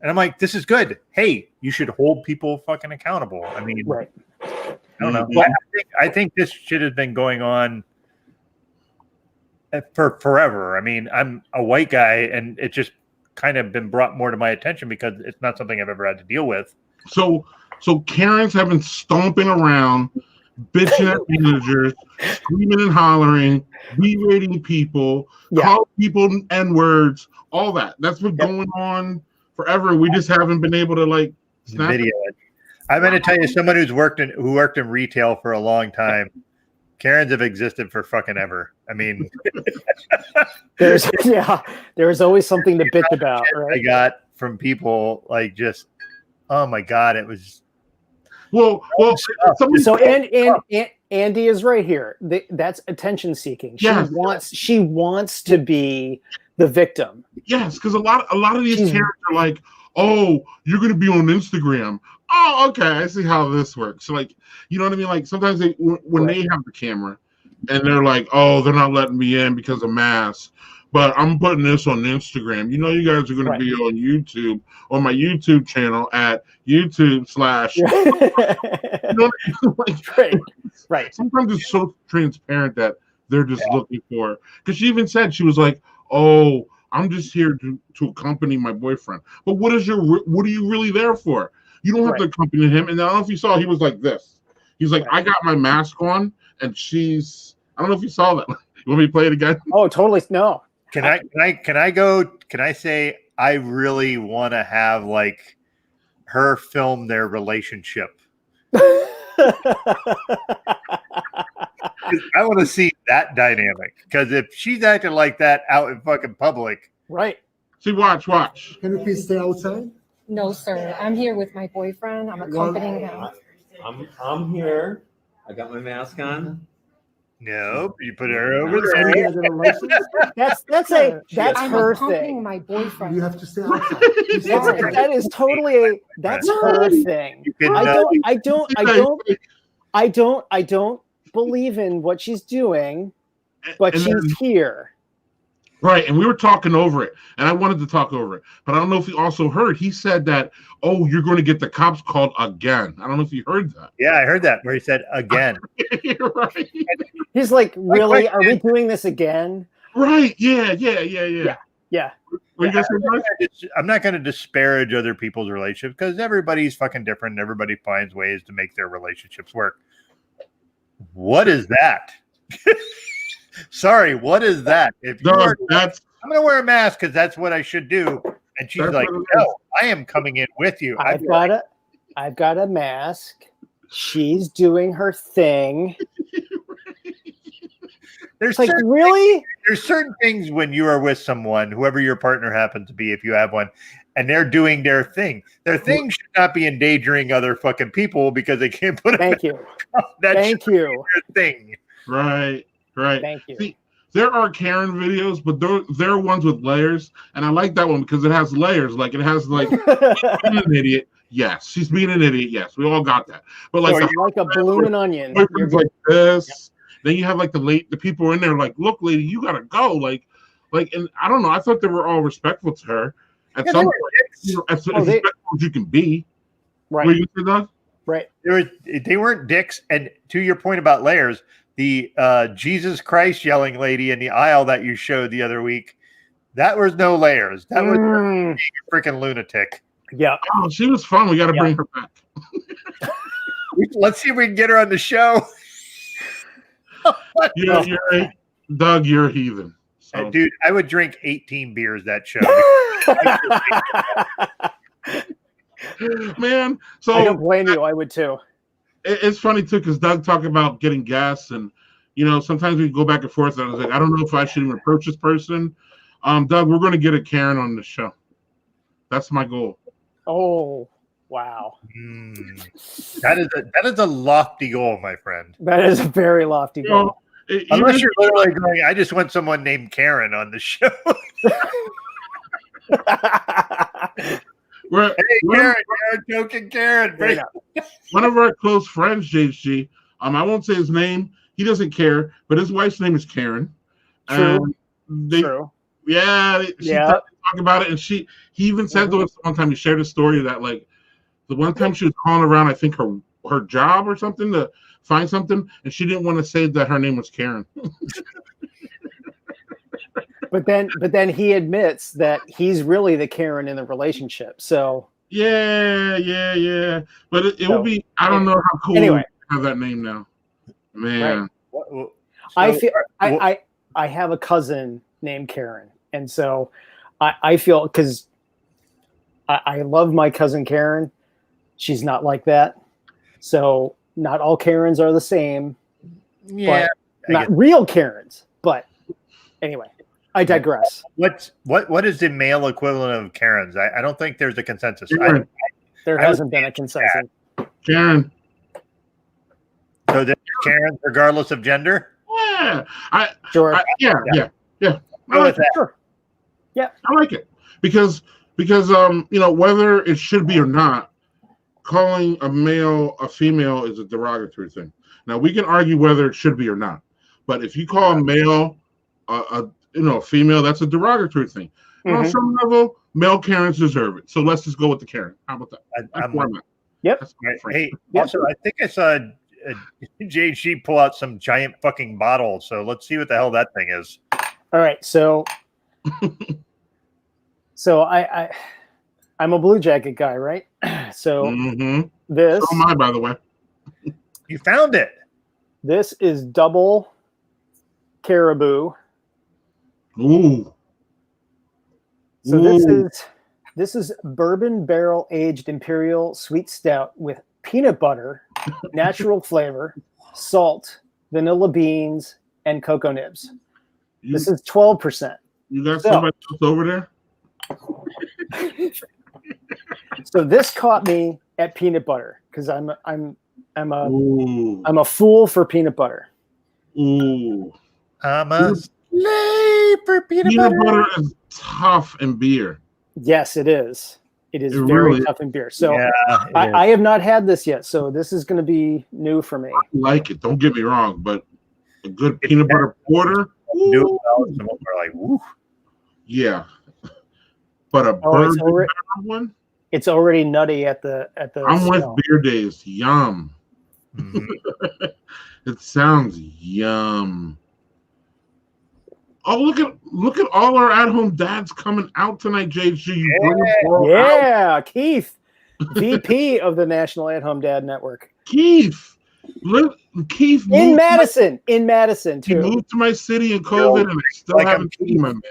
And I'm like, this is good. Hey, you should hold people fucking accountable. I mean, right. I don't know. Yeah. I think this shit has been going on for forever. I mean, I'm a white guy, and it just kind of been brought more to my attention because it's not something I've ever had to deal with. So Karens have been stomping around, bitching at managers, screaming and hollering, berating people, calling people N-words, all that. That's been going on forever. We just haven't been able to like snap video it. I'm going to tell you, someone who worked in retail for a long time, Karens have existed for fucking ever. I mean, there's always something to bitch about, right? I got from people like just, oh my God, it was. Well. So and Andy is right here. That's attention seeking. She wants to be the victim. Yes, because a lot of these Karens are like, oh, you're going to be on Instagram. Oh, okay, I see how this works. So, like, you know what I mean? Like, sometimes when they have the camera and they're like, oh, they're not letting me in because of masks, but I'm putting this on Instagram. You know, you guys are going to be on YouTube, on my YouTube channel at YouTube/. You know what I mean? Like, right. Sometimes it's so transparent that they're just looking for. Because she even said, she was like, oh, I'm just here to accompany my boyfriend. But what are you really there for? You don't have to accompany him. And I don't know if you saw, he was like this. He's like, I got my mask on, and she's. I don't know if you saw that. You want me to play it again? Oh, totally. No. Can I say I really want to have like her film their relationship? I want to see that dynamic, because if she's acting like that out in fucking public, right? See, watch. Can you please stay outside? No, sir. I'm here with my boyfriend. I'm accompanying him. I'm here. I got my mask on. No, you put her over there. That's her thing. My boyfriend. You have to stay outside. That is totally that's her thing. I don't believe in what she's doing, but she's here. Right, and we were talking over it, and I wanted to talk over it, but I don't know if you also heard. He said that, oh, you're going to get the cops called again. I don't know if you heard that. Yeah, I heard that, where he said again. Right. He's like, really? Are we doing this again? Right, yeah. I'm not going to disparage other people's relationships, because everybody's fucking different, and everybody finds ways to make their relationships work. What is that? Sorry, what is that? I'm going to wear a mask because that's what I should do. And she's like, no, I am coming in with you. I've got a mask. She's doing her thing. There's like, really? There's certain things when you are with someone, whoever your partner happens to be, if you have one, and they're doing their thing. Their thing should not be endangering other fucking people because they can't put Thank you. Thank you. Their thing. Right. Thank you. See, there are Karen videos, but there are ones with layers, and I like that one because it has layers. Like, it has like being an idiot. Yes, she's being an idiot. Yes, we all got that. But like, like a blooming onion. Like this, Then you have like the people in there like, look, lady, you gotta go. Like, and I don't know. I thought they were all respectful to her at some point. As respectful as you can be. Right. What you say, Doug? Right. They weren't dicks. And to your point about layers, the Jesus Christ yelling lady in the aisle that you showed the other week, that was no layers. That was a freaking lunatic. Yeah. Oh, she was fun. We got to bring her back. Let's see if we can get her on the show. You're Doug, you're a heathen. So. Dude, I would drink 18 beers that show. Man, so I don't blame you. I would too. It's funny too because Doug talked about getting gas, and sometimes we go back and forth. And I was like, I don't know if I should even approach this person. Doug, we're going to get a Karen on the show. That's my goal. Oh, wow! That is a lofty goal, my friend. That is a very lofty goal. Unless you're literally going, I just want someone named Karen on the show. Hey, Karen, joking, Karen. One of our close friends, JG. I won't say his name. He doesn't care, but his wife's name is Karen. True. True. Yeah. She talked about it, and he even said to us one time. He shared a story that like the one time she was calling around, I think her job or something to find something, and she didn't want to say that her name was Karen. But then he admits that he's really the Karen in the relationship. So yeah. But it will be. I don't know how cool we have that name now, man. Right. I have a cousin named Karen, and so I feel because I love my cousin Karen. She's not like that, so not all Karens are the same. Yeah, not real Karens, but anyway. I digress. What is the male equivalent of Karens? I don't think there's a consensus. There hasn't been a consensus. Karen. So there's Karen regardless of gender? Yeah. Sure. Yeah. I like that. Sure. Yeah. I like it. Because whether it should be or not, calling a male a female is a derogatory thing. Now we can argue whether it should be or not. But if you call a male a female, that's a derogatory thing. On some level, male Karens deserve it. So let's just go with the Karen. How about that? Yep. Hey, also, I think I saw JG pull out some giant fucking bottle. So let's see what the hell that thing is. All right. So I'm a Blue Jacket guy, right? So this. So am I, by the way. You found it. This is double Caribou. Ooh. So this is bourbon barrel aged imperial sweet stout with peanut butter, natural flavor, salt, vanilla beans, and cocoa nibs. This is 12%. You got somebody else over there? So this caught me at peanut butter because I'm a fool for peanut butter. Ooh. I'm a slave for peanut butter. Peanut butter is tough in beer. Yes, it is. It is very tough in beer. So I have not had this yet. So this is going to be new for me. I like it. Don't get me wrong, but a good peanut butter porter. New some of them are like, woo. Yeah. But a bourbon one? It's already nutty at the I'm with beer days. Yum. It sounds yum. Oh, look at all our at-home dads coming out tonight, JG. Yeah, Keith, VP of the National At-Home Dad Network. Keith in Madison too. He moved to my city in COVID, and I still haven't seen him, man.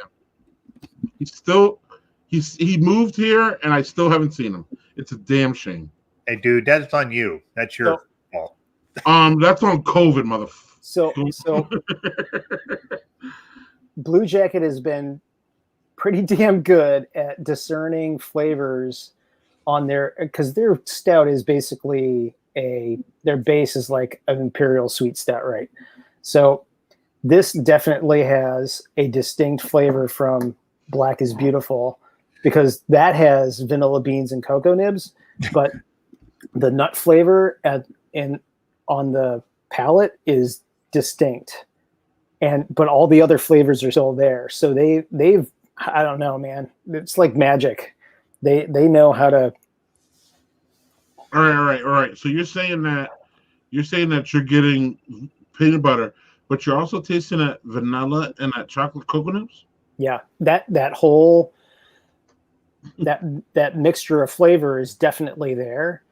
He moved here, and I still haven't seen him. It's a damn shame. Hey, dude, that's on you. That's your fault. That's on COVID, motherfucker. So Blue Jacket has been pretty damn good at discerning flavors on because their stout is basically their base is like an imperial sweet stout, right? So this definitely has a distinct flavor from Black is Beautiful because that has vanilla beans and cocoa nibs, but the nut flavor on the palate is distinct, but all the other flavors are still there. So they've I don't know, man. It's like magic. They know how to. All right. So you're saying that you're getting peanut butter, but you're also tasting that vanilla and that chocolate cocoa nibs? Yeah, that whole that mixture of flavor is definitely there.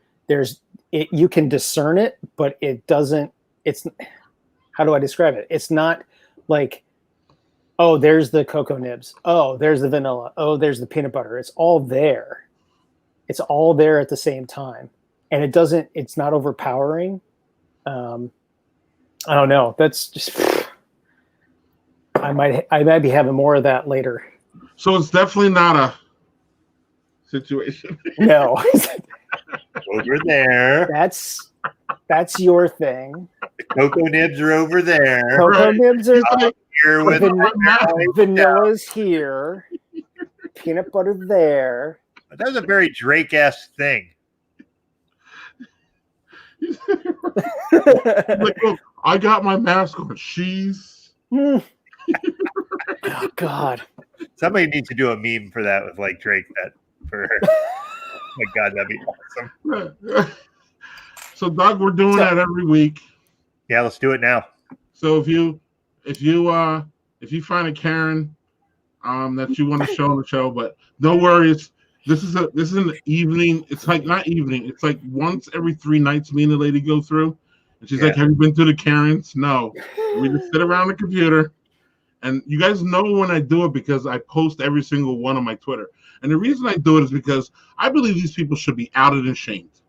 You can discern it, but it doesn't. It's, how do I describe it? It's not like, oh, there's the cocoa nibs. Oh, there's the vanilla. Oh, there's the peanut butter. It's all there. It's all there at the same time, and it's not overpowering. I don't know. That's just. I might be having more of that later. So it's definitely not a situation. No. Over there. That's your thing. The cocoa nibs are over there. Cocoa nibs are here with vanilla's here. Peanut butter there. That was a very Drake-esque thing. Like, look, I got my mask on. She's. Oh God! Somebody needs to do a meme for that with like Drake. That for her. Oh my God, that'd be awesome. So, Doug, we're doing that every week. Yeah, let's do it now. So if you find a Karen that you want to show on the show, but no worries. This is an evening. It's like not evening. It's like once every 3 nights me and the lady go through. And she's like, have you been through the Karens? No. We just sit around the computer. And you guys know when I do it because I post every single one on my Twitter. And the reason I do it is because I believe these people should be outed and shamed.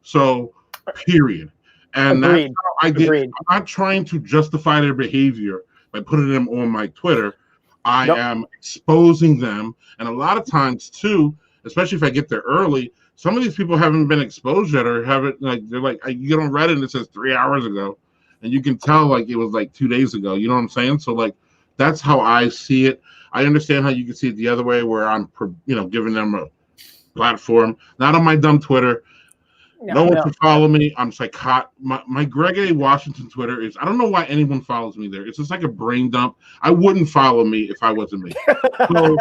So, period. And Agreed. that's how I did. I'm not trying to justify their behavior by putting them on my Twitter. I am exposing them. And a lot of times, too, especially if I get there early, some of these people haven't been exposed yet or haven't, like, they're like, you get on Reddit and it says 3 hours ago. And you can tell, like, it was like 2 days ago. You know what I'm saying? So, like, that's how I see it. I understand how you can see it the other way where I'm, giving them a platform. Not on my dumb Twitter. No one can follow me. I'm psychotic. My Greg A. Washington Twitter is, I don't know why anyone follows me there. It's just like a brain dump. I wouldn't follow me if I wasn't me. So,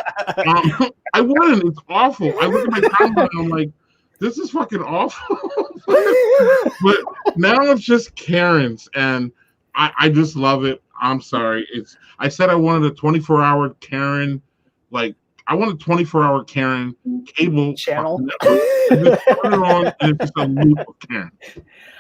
I wouldn't. It's awful. I look at my timeline and I'm like, this is fucking awful. But now it's just Karens, and I just love it. I'm sorry. I said I wanted a 24-hour Karen, like, I want a 24-hour Karen cable channel. And just turn it on, and it's just a loop of Karen.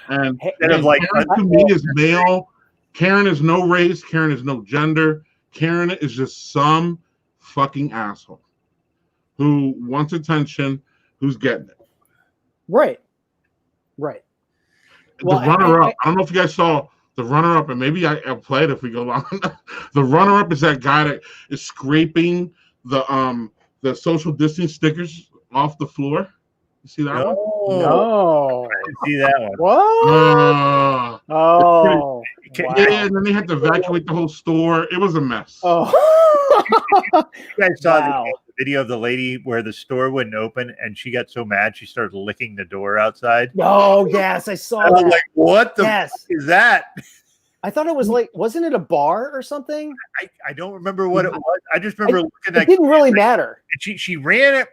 And Karen to me is male. Karen is no race. Karen is no gender. Karen is just some fucking asshole who wants attention, who's getting it. Right. Well, the runner-up, I don't know if you guys saw the runner-up, and maybe I'll play it if we go long enough. The runner-up is that guy that is scraping the social distancing stickers off the floor. You see that one? No. I didn't see that one. What? Wow. Yeah, and then they had to evacuate the whole store. It was a mess. Oh. You guys saw the video of the lady where the store wouldn't open and she got so mad she started licking the door outside? Oh, yes, I saw that. I was like, what the fuck is that? I thought it was like, wasn't it a bar or something? I don't remember what it was. I just remember looking at it. Didn't really matter. And she ran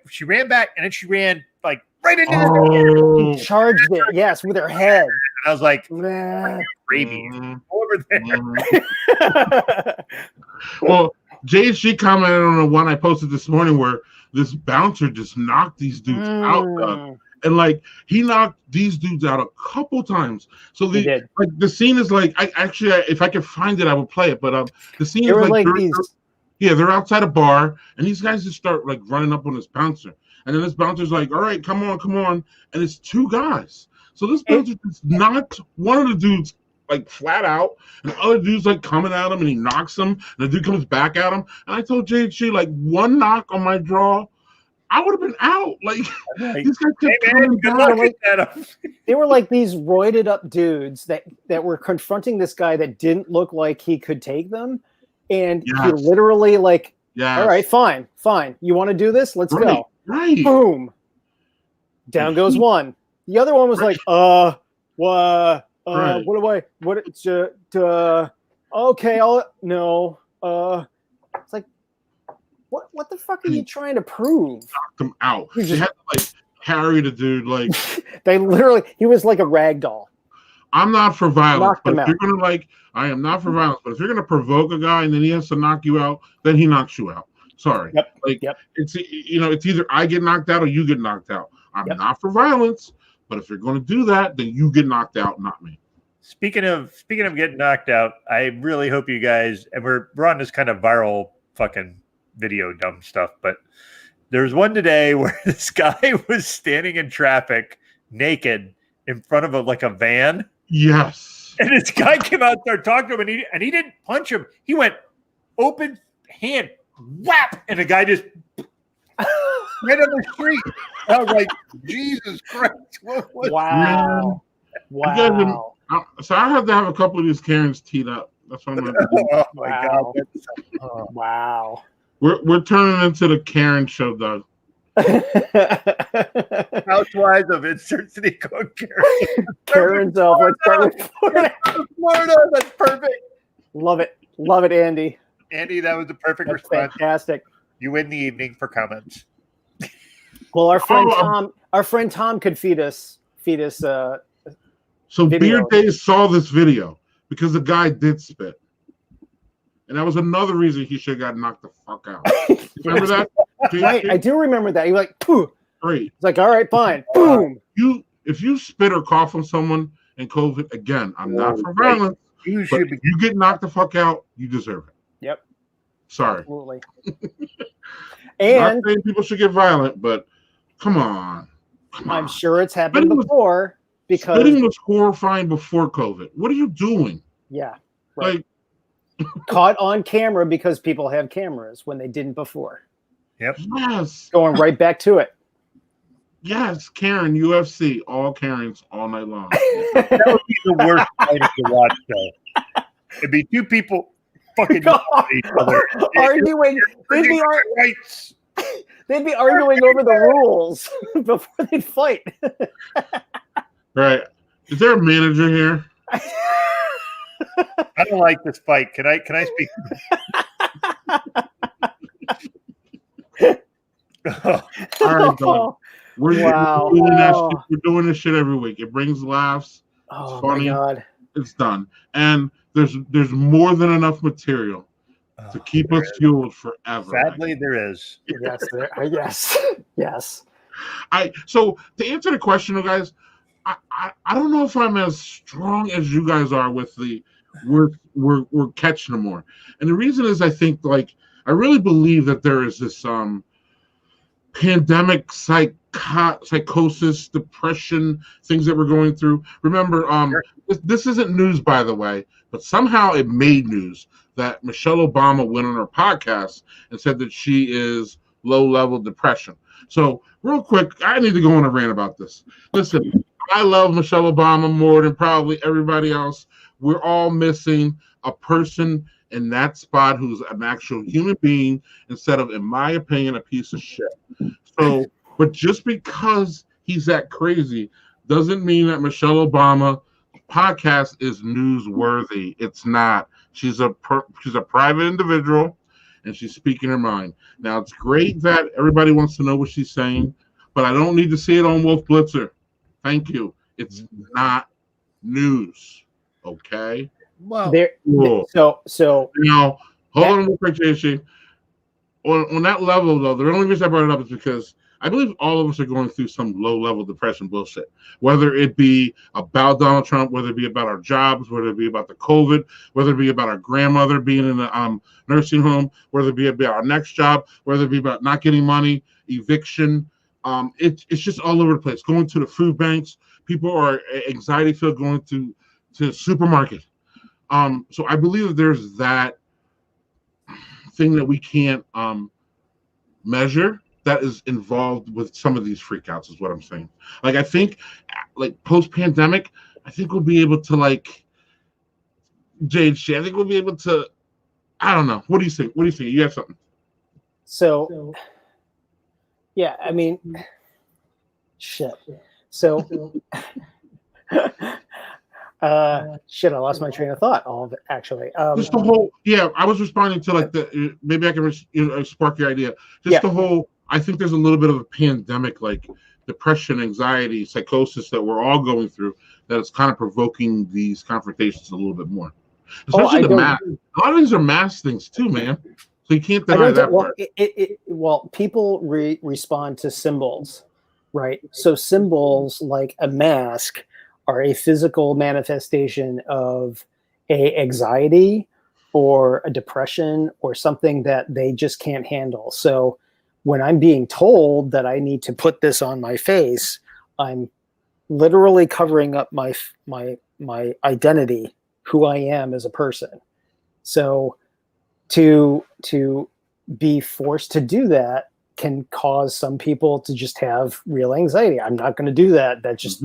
back, and then she ran like right into the She charged it, yes, with her head. And I was like, rabies over there. Well, JHG commented on the one I posted this morning where this bouncer just knocked these dudes out. And like he knocked these dudes out a couple times. So the scene is like, if I could find it, I would play it. But the scene is like they're outside a bar, and these guys just start like running up on this bouncer, and then this bouncer's like, "All right, come on," and it's 2 guys. So this bouncer just knocked one of the dudes like flat out, and the other dude's like coming at him, and he knocks him, and the dude comes back at him. And I told JHG, like, one knock on my draw, I would have been out. Like, these guys kept coming down. They were like these roided up dudes that were confronting this guy that didn't look like he could take them. And he literally like, all right, fine. You want to do this? Let's go. Right. Boom. Down goes one. The other one was like, Okay, no. It's like, what the fuck are you trying to prove? Knocked him out. They had to like carry the dude. Like he was like a rag doll. I'm not for violence, but if out. you're gonna I am not for violence, but if you're gonna provoke a guy and then he has to knock you out, then he knocks you out. Sorry. It's it's either I get knocked out or you get knocked out. I'm not for violence, but if you're gonna do that, then you get knocked out, not me. Speaking of getting knocked out, I really hope you guys, and we're on this kind of viral fucking video dumb stuff, but there's one today where this guy was standing in traffic naked in front of a van. Yes. And this guy came out there, talked to him, and he didn't punch him. He went open hand, whap, and the guy just right on the street. I was like, Jesus Christ. Wow. Wow. So I have to have a couple of these Karens teed up. That's what I'm going to do. Oh, my God. Wow. We're turning into the Karen show, Doug. Housewives of Insert City Cook Karen. Karen's off. Let's start with Florida. That's perfect. Love it. Love it, Andy. Andy, that was the perfect That's response. Fantastic. You win the evening for comments. Well, our friend Tom could feed us So video. Beard Days saw this video because the guy did spit. And that was another reason he should have got knocked the fuck out. Remember that? Right, I do remember that. He was like, pooh. Great. It's like, all right, fine. Boom. If you spit or cough on someone in COVID, again, I'm not for violence. You get knocked the fuck out, you deserve it. Yep. Sorry. Absolutely. And not saying people should get violent, but come on. I'm sure it's happened before because spitting was horrifying before COVID. What are you doing? Yeah. Right. Like caught on camera because people have cameras when they didn't before. Yep. Yes. Going right back to it. Yes, Karen, UFC, all Karens all night long. That would be the worst fight to watch, though. It'd be two people fucking each other. Arguing. They'd be arguing over the rules before they'd fight. Right. Is there a manager here? I don't like this fight. Can I speak? All right, Doug. We're doing this shit every week. It brings laughs. It's funny. My God. It's done. And there's more than enough material to keep us fueled forever. Sadly, there is. Yes. So to answer the question, guys, I don't know if I'm as strong as you guys are with the we're catching them more. And the reason is I think I really believe that there is this pandemic psychosis, depression, things that we're going through. Remember, this isn't news, by the way, but somehow it made news that Michelle Obama went on her podcast and said that she is low-level depression. So real quick, I need to go on a rant about this. Listen, I love Michelle Obama more than probably everybody else. We're all missing a person in that spot who's an actual human being instead of, in my opinion, a piece of shit. So, but just because he's that crazy doesn't mean that Michelle Obama podcast is newsworthy. It's not. She's a private individual, and she's speaking her mind. Now, it's great that everybody wants to know what she's saying, but I don't need to see it on Wolf Blitzer. Thank you. It's not news. Okay. Well, so now hold on real quick, JC. On that level, though, the only reason I brought it up is because I believe all of us are going through some low-level depression bullshit, whether it be about Donald Trump, whether it be about our jobs, whether it be about the COVID, whether it be about our grandmother being in a nursing home, whether it be about our next job, whether it be about not getting money, eviction. It's just all over the place. Going to the food banks, people are anxiety-filled going to the supermarket. So I believe that there's that thing that we can't measure that is involved with some of these freakouts is what I'm saying. I think post-pandemic, I think we'll be able to Jade, I think we'll be able to, I don't know. What do you think? You have something? So yeah, I mean, shit. So Shit, I lost my train of thought. All of it, actually. Just the whole, I was responding to like maybe I can spark your idea. Just the whole, I think there's a little bit of a pandemic, like depression, anxiety, psychosis that we're all going through, that it's kind of provoking these confrontations a little bit more. Especially the mask. A lot of these are mask things too, man. So you can't deny that part. Well, people respond to symbols, right? So symbols like a mask are a physical manifestation of a anxiety or a depression or something that they just can't handle. So when I'm being told that I need to put this on my face, I'm literally covering up my identity, who I am as a person. So to be forced to do that can cause some people to just have real anxiety. I'm not going to do that. That just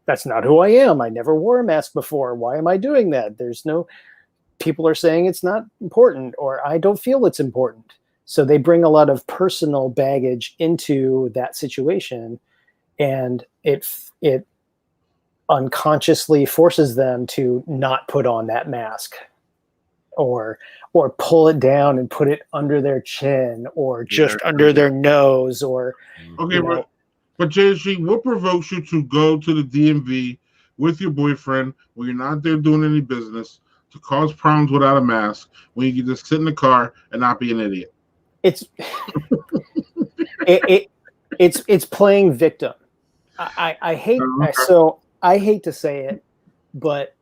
that's not who I am. I never wore a mask before. Why am I doing that? People are saying it's not important, or I don't feel it's important. So they bring a lot of personal baggage into that situation, and it unconsciously forces them to not put on that mask, or pull it down and put it under their chin, or just under their nose, or But JSG, what provokes you to go to the DMV with your boyfriend when you're not there doing any business to cause problems without a mask, when you can just sit in the car and not be an idiot? It's it's playing victim. I hate I hate to say it, but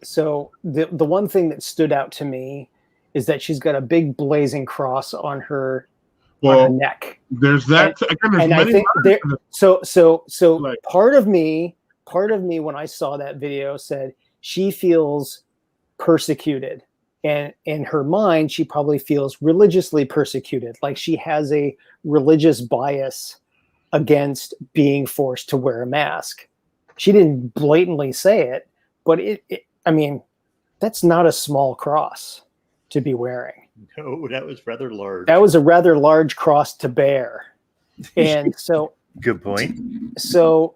so the one thing that stood out to me is that she's got a big blazing cross on her neck. There's that, and I think so like, part of me when I saw that video said she feels persecuted, and in her mind she probably feels religiously persecuted, like she has a religious bias against being forced to wear a mask. She didn't blatantly say it, but I mean, that's not a small cross to be wearing. No, that was rather large. That was a rather large cross to bear. And so good point. So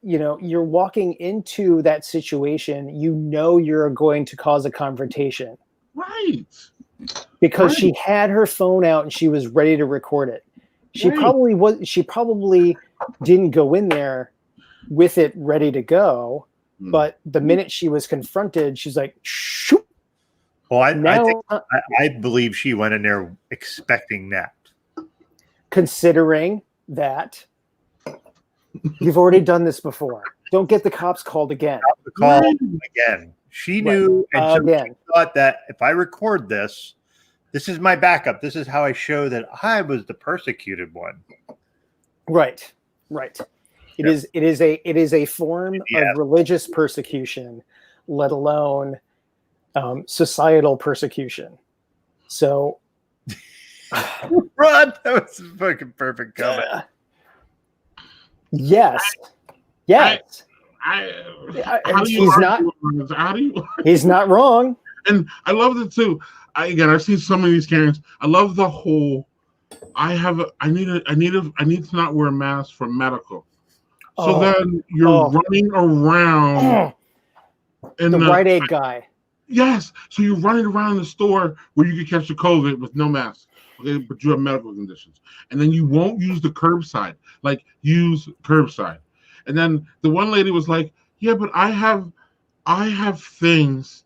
you're walking into that situation, you're going to cause a confrontation. Right. Because she had her phone out and she was ready to record it. She probably didn't go in there with it ready to go, but the minute she was confronted, she's like, shoot. Well, I believe she went in there expecting that. Considering that you've already done this before. Don't get the cops called again. Again. She knew, and she thought that if I record this, this is my backup. This is how I show that I was the persecuted one. Right. It is a form of religious persecution, let alone societal persecution. So, Rod, that was a fucking perfect comment. Yes. He's not wrong. And I love it too. I've seen some of these Karens. I love the whole. I need to not wear a mask for medical. So then you're running around. And the Rite Aid guy. Yes. So you're running around the store where you can catch the COVID with no mask, okay, but you have medical conditions. And then you won't use the curbside. Like, use curbside. And then the one lady was like, yeah, but I have things.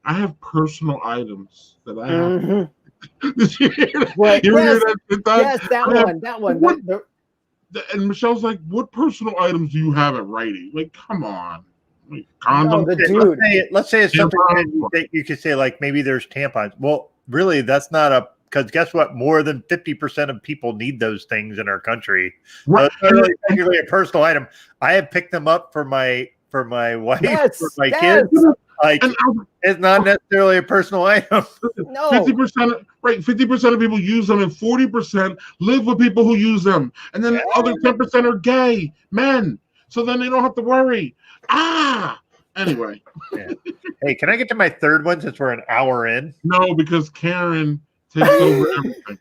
I have personal items that I have. Did you hear that? Right. You hear that? Yes, that one. And Michelle's like, what personal items do you have at Rite Aid? Like, come on. Like, condoms. No, let's say it's something that you could say, like, maybe there's tampons. Well, really, that's not because guess what? More than 50% of people need those things in our country. Right. So it's not really technically a personal item. I have picked them up for my wife, for my kids. Like, it's not necessarily a personal item. No. 50%, right? 50% of people use them, and 40% live with people who use them, and then the other 10% are gay men. So then they don't have to worry. Anyway. Yeah. Hey, can I get to my third one since we're an hour in? No, because Karen takes over everything.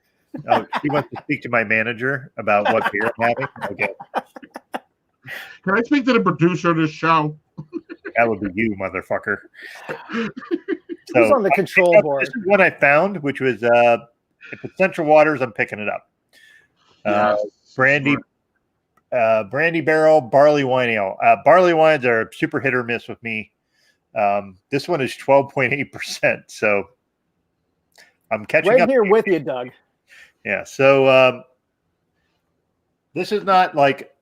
Oh, she wants to speak to my manager about what beer I'm having. Okay. Can I speak to the producer of this show? That would be you, motherfucker. Who's on the control board? This is what I found, which was if it's Central Waters, I'm picking it up. Brandy barrel barley wine ale. Barley wines are super hit or miss with me. This one is 12.8%, so I'm catching right up here with you, Doug. Yeah, so this is not like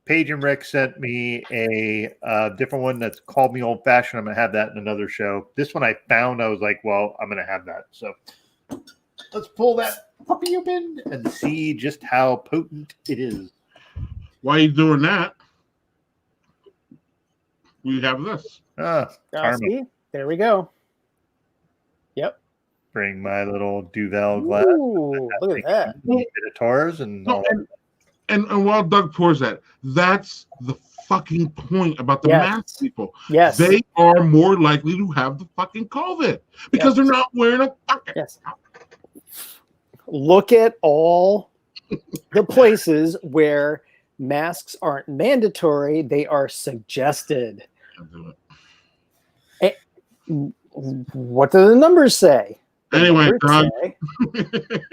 Paige and Rick sent me a different one that's called me old fashioned. I'm gonna have that in another show. This one I found, I was like, well, I'm gonna have that. So let's pull that puppy open and see just how potent it is. While you're doing that, we have this. See? There we go. Yep. Bring my little Duvel glass. Ooh, look at that. Minotaurs and all that. And while Doug pours that, that's the fucking point about the mask people. Yes. They are more likely to have the fucking COVID because they're not wearing a fucking. Yes. Look at all the places where masks aren't mandatory, they are suggested. What do the numbers say? Anyway, Doug.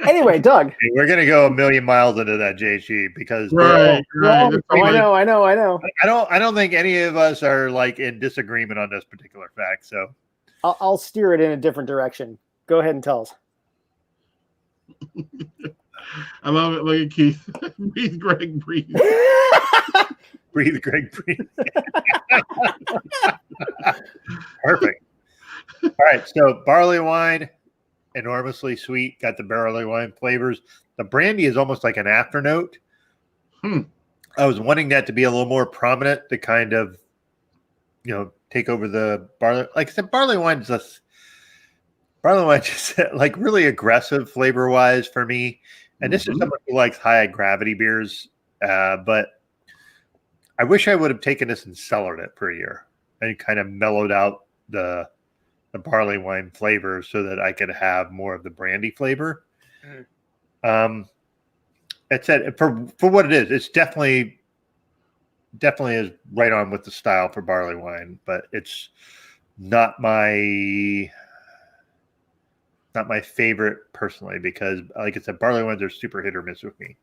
Anyway, Doug. We're gonna go a million miles into that JG because right. I know. I don't think any of us are like in disagreement on this particular fact. So I'll steer it in a different direction. Go ahead and tell us. I love it. Look at Keith. Breathe, Greg, breathe. Breathe, Greg, breathe. Perfect. All right, so barley wine, enormously sweet. Got the barley wine flavors. The brandy is almost like an afternote. I was wanting that to be a little more prominent to kind of, take over the barley. Like I said, barley wine is just like really aggressive flavor wise for me. And this is someone who likes high gravity beers, but I wish I would have taken this and cellared it for a year and kind of mellowed out the barley wine flavor so that I could have more of the brandy flavor. That said, for what it is, it's definitely is right on with the style for barley wine, but it's not my favorite personally because, like I said, barley wines are super hit or miss with me.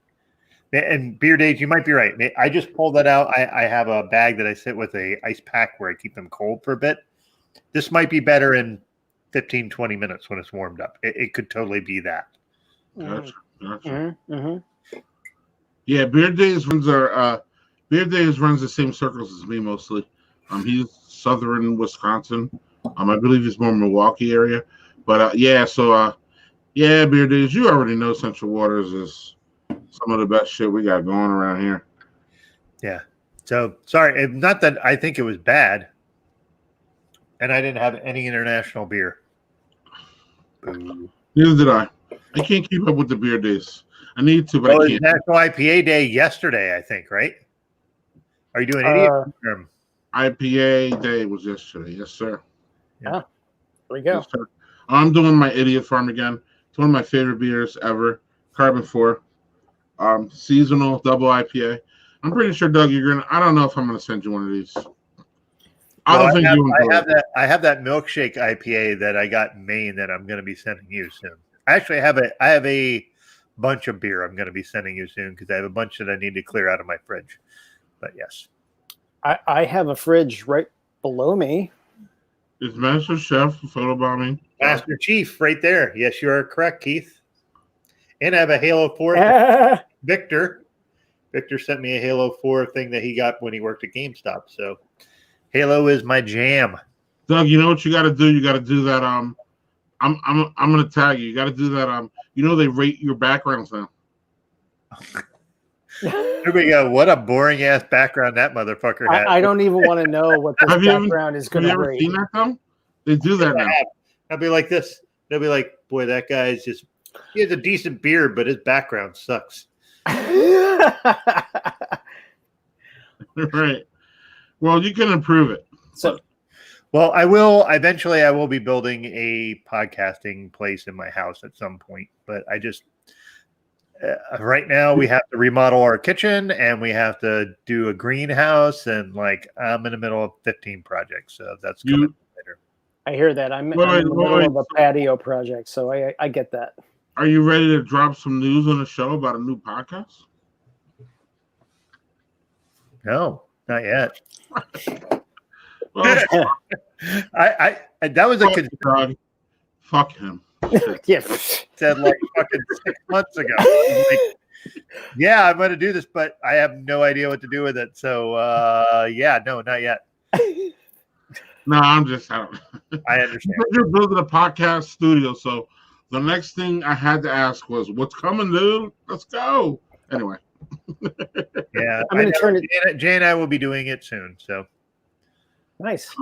And beer days, you might be right. I just pulled that out. I have a bag that I sit with a ice pack where I keep them cold for a bit. This might be better in 15, 20 minutes when it's warmed up. It could totally be that. Gotcha. Yeah, Beer Days runs the same circles as me mostly. He's southern Wisconsin. I believe he's more Milwaukee area. But Beer Days, you already know Central Waters is some of the best shit we got going around here. Yeah. So sorry, not that I think it was bad. And I didn't have any international beer. Neither did I. I can't keep up with the Beer Days. I need to, but I can't. It was National IPA Day yesterday, I think, right? Are you doing any IPA Day was yesterday. Yes, sir. Yeah. There we go. Yes, sir. I'm doing my Idiot Farm again. It's one of my favorite beers ever. Carbon 4. Seasonal double IPA. I'm pretty sure, Doug, I don't know if I'm gonna send you one of these. I have that milkshake IPA that I got in Maine that I'm going to be sending you soon. Actually, I have a bunch of beer I'm going to be sending you soon because I have a bunch that I need to clear out of my fridge. But yes, I have a fridge right below me. Is Master Chef photobombing? Master Chief, right there. Yes, you are correct, Keith. And I have a Halo 4. Victor sent me a Halo 4 thing that he got when he worked at GameStop. So. Halo is my jam. Doug, you know what you got to do? You got to do that. I'm gonna tag you. You got to do that. They rate your backgrounds now. Here we go. What a boring ass background that motherfucker has. I don't even want to know what this background is going to rate. Have you ever seen that though? They do that now. I'll be like this. They'll be like, boy, that guy's he has a decent beard, but his background sucks. Right. Well, you can improve it. Well, I will. Eventually, I will be building a podcasting place in my house at some point. But right now we have to remodel our kitchen and we have to do a greenhouse, and like I'm in the middle of 15 projects, so that's coming later. I hear that. I'm in the middle of a patio project, so I get that. Are you ready to drop some news on the show about a new podcast? No, not yet. Well, I that was a God. Fuck him. Yeah. Said like fucking 6 months ago. Like, yeah, I'm going to do this, but I have no idea what to do with it. So yeah, no, not yet. No, I understand. You're building a podcast studio, so the next thing I had to ask was, "What's coming, dude? Let's go." Anyway. Yeah, I'm going to turn it. Jay and I will be doing it soon. So nice.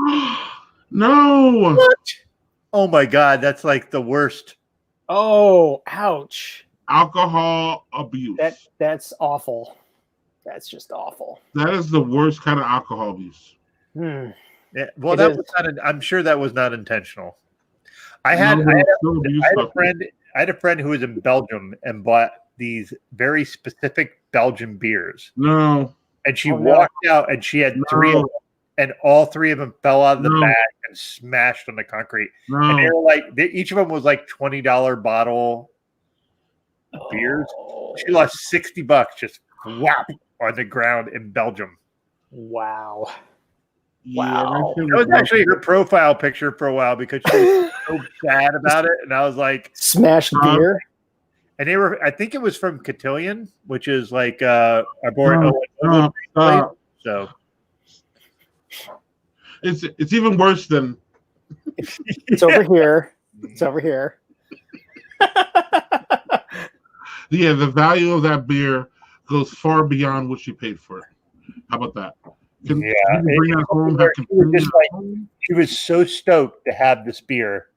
No. What? Oh my God, that's like the worst. Oh, ouch. Alcohol abuse. That's awful. That's just awful. That is the worst kind of alcohol abuse. Hmm. Yeah, well, that was not. I'm sure that was not intentional. I had a friend who was in Belgium and bought these very specific Belgian beers. No. And she walked out and she had 3 of them, and all 3 of them fell out of the bag and smashed on the concrete. No. And they were like, each of them was like $20 bottle beers. She lost $60 just whap on the ground in Belgium. Wow. Wow. That was actually her profile picture for a while because she was so sad about it. And I was like, smashed beer. And they were, I think it was from Cotillion, which is like so it's even worse than it's over here. It's over here. Yeah, the value of that beer goes far beyond what she paid for it. How about that? Can you bring that home? She was so stoked to have this beer,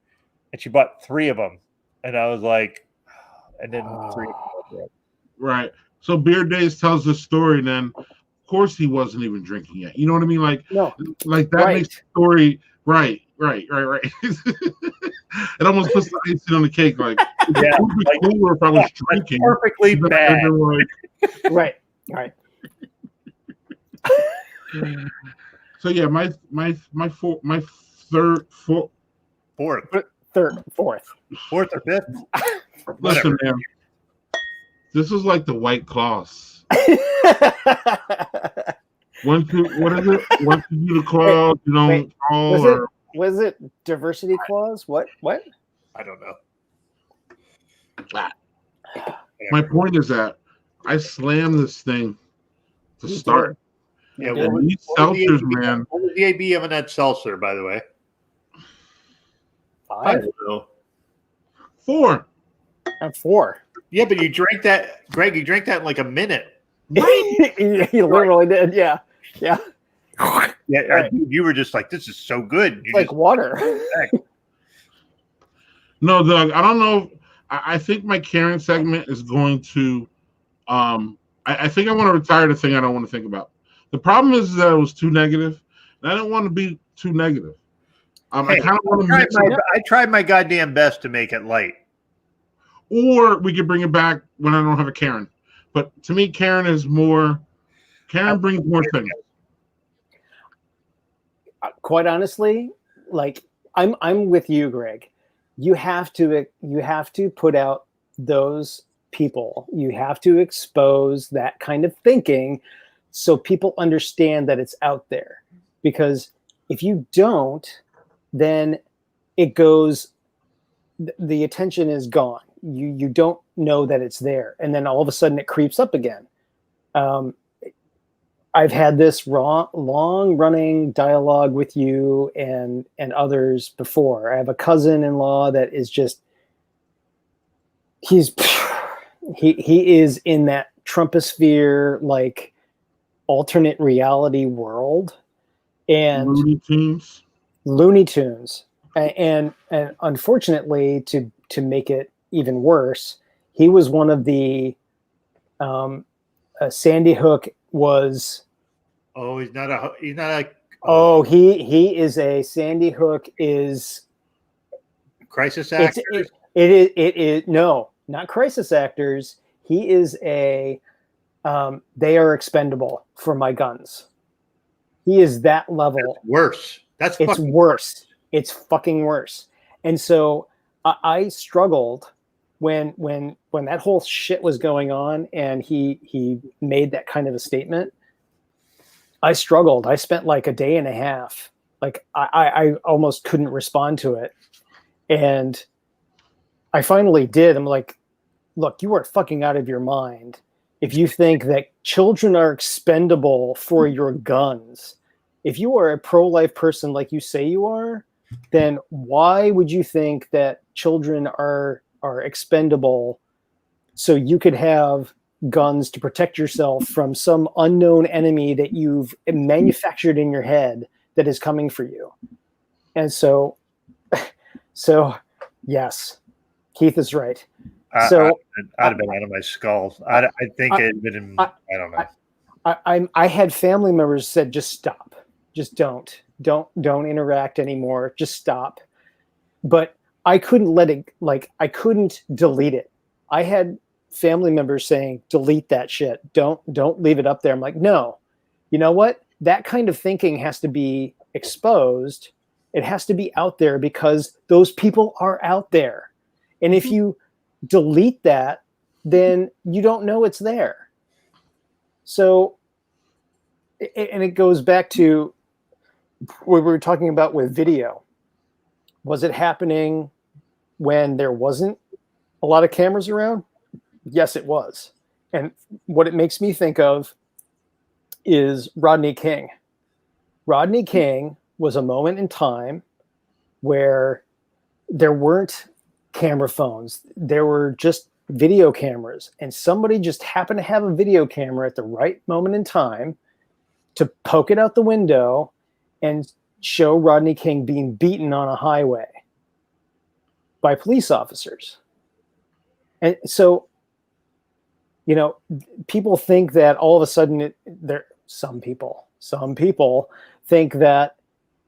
and she bought 3 of them. And I was like, and then 3. Right. So Beer Days tells this story, then of course he wasn't even drinking yet. You know what I mean? Like, like that makes the story right. It almost puts the icing on the cake. Like, it would be cooler if I was drinking. Perfectly bad. Right. So yeah, my fourth or 5th. Listen, man, this is like the White Claws. Once you do the claws, you don't call. Was it diversity clause? What? I don't know. My point is that I slammed this thing to start. Yeah, these seltzers, man. What was the AB of that seltzer, by the way? 5? I don't know. 4. I'm 4. Yeah, but you drank that, Greg. You drank that in like a minute. You literally did. Yeah. Yeah, right. You were just like, "This is so good." It's like water. No, Doug. I don't know. I think my Karen segment is going to. I think I want to retire the thing I don't want to think about. The problem is that it was too negative, and I don't want to be too negative. I kind of want to mix it. I tried my goddamn best to make it light. Or we could bring it back when I don't have a Karen. But to me, Karen is more. Karen brings more things. Quite honestly, like I'm with you, Greg. You have to put out those people. You have to expose that kind of thinking so people understand that it's out there. Because if you don't, then it goes, the attention is gone. You don't know that it's there. And then all of a sudden it creeps up again. I've had this long-running dialogue with you and others before. I have a cousin-in-law that is just he is in that Trumposphere, like alternate reality world, and Looney Tunes, and unfortunately, to make it even worse, he was one of the Sandy Hook was. Oh, he's not a. Oh, he is a Sandy Hook is. Crisis actor. It is no, not crisis actors. He is they are expendable for my guns. He is that level. That's worse. It's worse. It's fucking worse. And so I struggled when that whole shit was going on and he made that kind of a statement. I struggled. I spent like a day and a half. Like I almost couldn't respond to it. And I finally did. I'm like, look, you are fucking out of your mind if you think that children are expendable for your guns. If you are a pro-life person like you say you are, then why would you think that children are expendable so you could have guns to protect yourself from some unknown enemy that you've manufactured in your head that is coming for you? And so yes, Keith is right. I'd have been out of my skull. I think it'd been, I don't know. I had family members said, just stop. Just don't interact anymore. Just stop. But I couldn't let it, like, I couldn't delete it. I had family members saying, delete that shit. Don't leave it up there. I'm like, no, you know what? That kind of thinking has to be exposed. It has to be out there because those people are out there. And if you delete that, then you don't know it's there. So, and it goes back to what we were talking about with video. Was it happening when there wasn't a lot of cameras around? Yes, it was. And what it makes me think of is Rodney King. Rodney King was a moment in time where there weren't camera phones. There were just video cameras, and somebody just happened to have a video camera at the right moment in time to poke it out the window and show Rodney King being beaten on a highway by police officers. And so, you know, people think that all of a sudden some people think that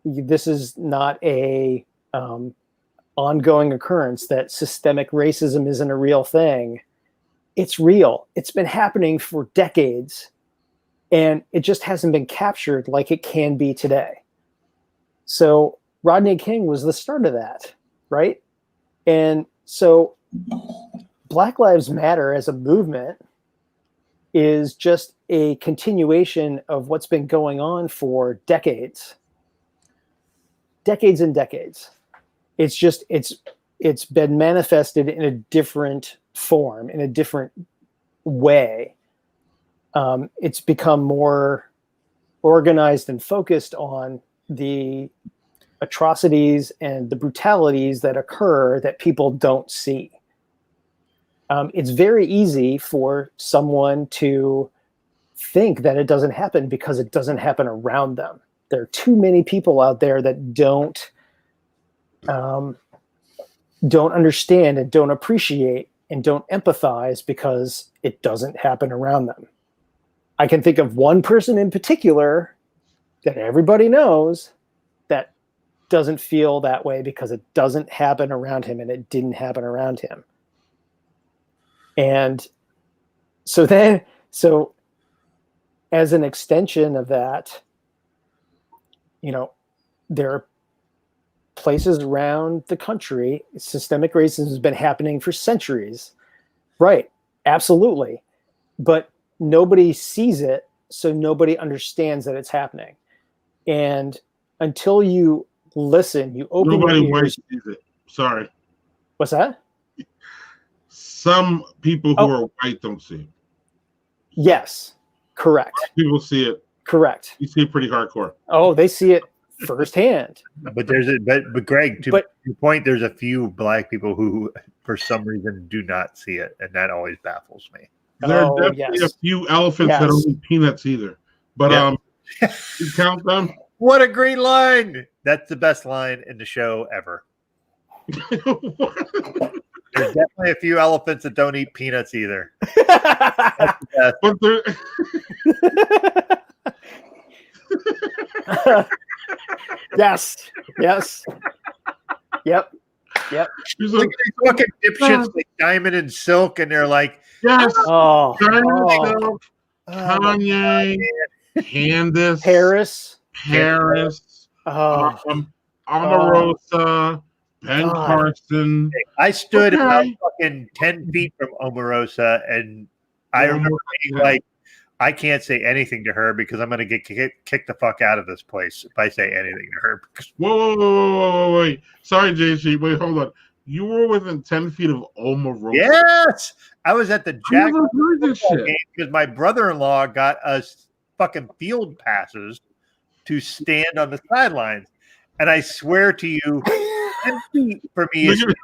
this is not a ongoing occurrence, that systemic racism isn't a real thing. It's real. It's been happening for decades, and it just hasn't been captured like it can be today. So Rodney King was the start of that, right? And so Black Lives Matter as a movement is just a continuation of what's been going on for decades. Decades and decades. It's just, it's been manifested in a different form, in a different way. It's become more organized and focused on the atrocities and the brutalities that occur that people don't see. It's very easy for someone to think that it doesn't happen because it doesn't happen around them. There are too many people out there that don't understand and don't appreciate and don't empathize because it doesn't happen around them. I can think of one person in particular that everybody knows that doesn't feel that way because it doesn't happen around him, and it didn't happen around him. And so as an extension of that, you know, there are places around the country, systemic racism has been happening for centuries. Right. Absolutely. But nobody sees it, so nobody understands that it's happening. And until you listen, you open nobody your ears. Sees it. Sorry. What's that? Some people who are white don't see it. Yes. Correct. People see it. Correct. You see it pretty hardcore. Oh, they see it firsthand. But but Greg, to your point, there's a few Black people who, for some reason, do not see it, and that always baffles me. There are definitely a few elephants that don't eat peanuts either. But you count them. What a great line! That's the best line in the show ever. There's definitely a few elephants that don't eat peanuts either. But they're yes. Yep. Yep. She's Look like, at these fucking dipshits like Diamond and Silk, and they're like, yes, Oh, Kanye, Candace, Paris, oh, Omarosa, Ben God. Carson. I stood Okay. about fucking 10 feet from Omarosa, and I remember being like, I can't say anything to her because I'm going to get kicked the fuck out of this place if I say anything to her. Whoa. Sorry, JC. Wait, hold on. You were within 10 feet of Omarosa? Yes! I was at the Jack game because my brother-in-law got us fucking field passes to stand on the sidelines. And I swear to you, 10 feet for me is... And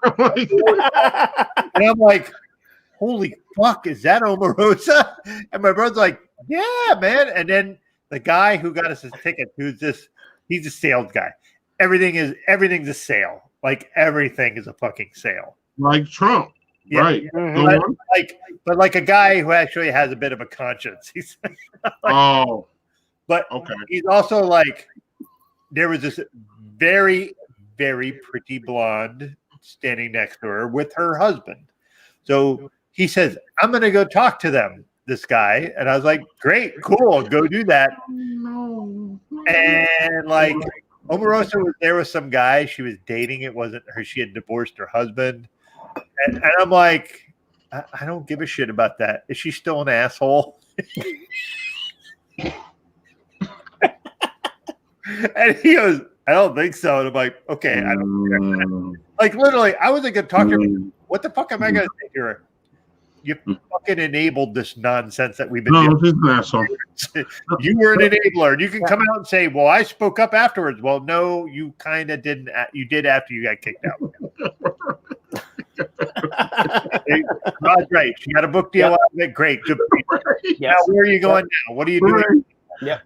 I'm like, holy fuck, is that Omarosa? And my brother's like, yeah, man. And then the guy who got us his ticket, he's a sales guy. Everything's a sale. Like everything is a fucking sale. Like Trump. Yeah. Right. But like a guy who actually has a bit of a conscience. He's but okay. He's also like, there was this very, very pretty blonde standing next to her with her husband. So he says, I'm going to go talk to them, this guy. And I was like, great, cool, go do that. No. And like, Omarosa was there with some guy she was dating. It wasn't her. She had divorced her husband. And I'm like, I don't give a shit about that. Is she still an asshole? And he goes, I don't think so. And I'm like, okay, I don't care. Like literally, I wasn't going to talk to her. What the fuck am I going to say to her? You fucking enabled this nonsense that we've been doing. She's an asshole. You were an enabler. And you can come out and say, well, I spoke up afterwards. Well, no, you kind of didn't. You did after you got kicked out. Rod's right. She got a book deal out of it. Great. Good. Yes. Now, where are you going now? What are you doing? Yep.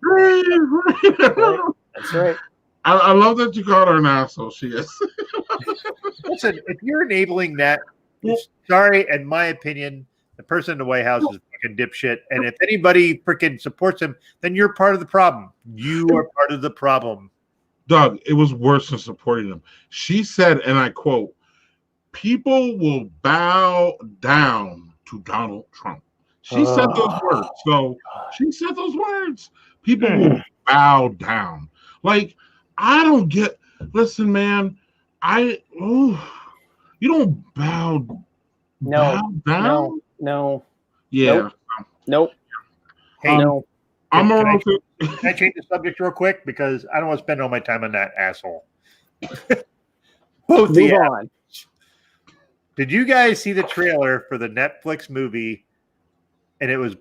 That's right. I love that you called her an asshole. She is. Listen, if you're enabling that, sorry, in my opinion, the person in the White House is a fucking dipshit. And if anybody freaking supports him, then you're part of the problem. You are part of the problem. Doug, it was worse than supporting him. She said, and I quote, people will bow down to Donald Trump. She said those words. So she said those words. People will bow down. Like, I don't get, listen, man, you don't bow down? No. Yeah. Nope. Hey, no. Can I change the subject real quick? Because I don't want to spend all my time on that asshole. Move on. Did you guys see the trailer for the Netflix movie? And it was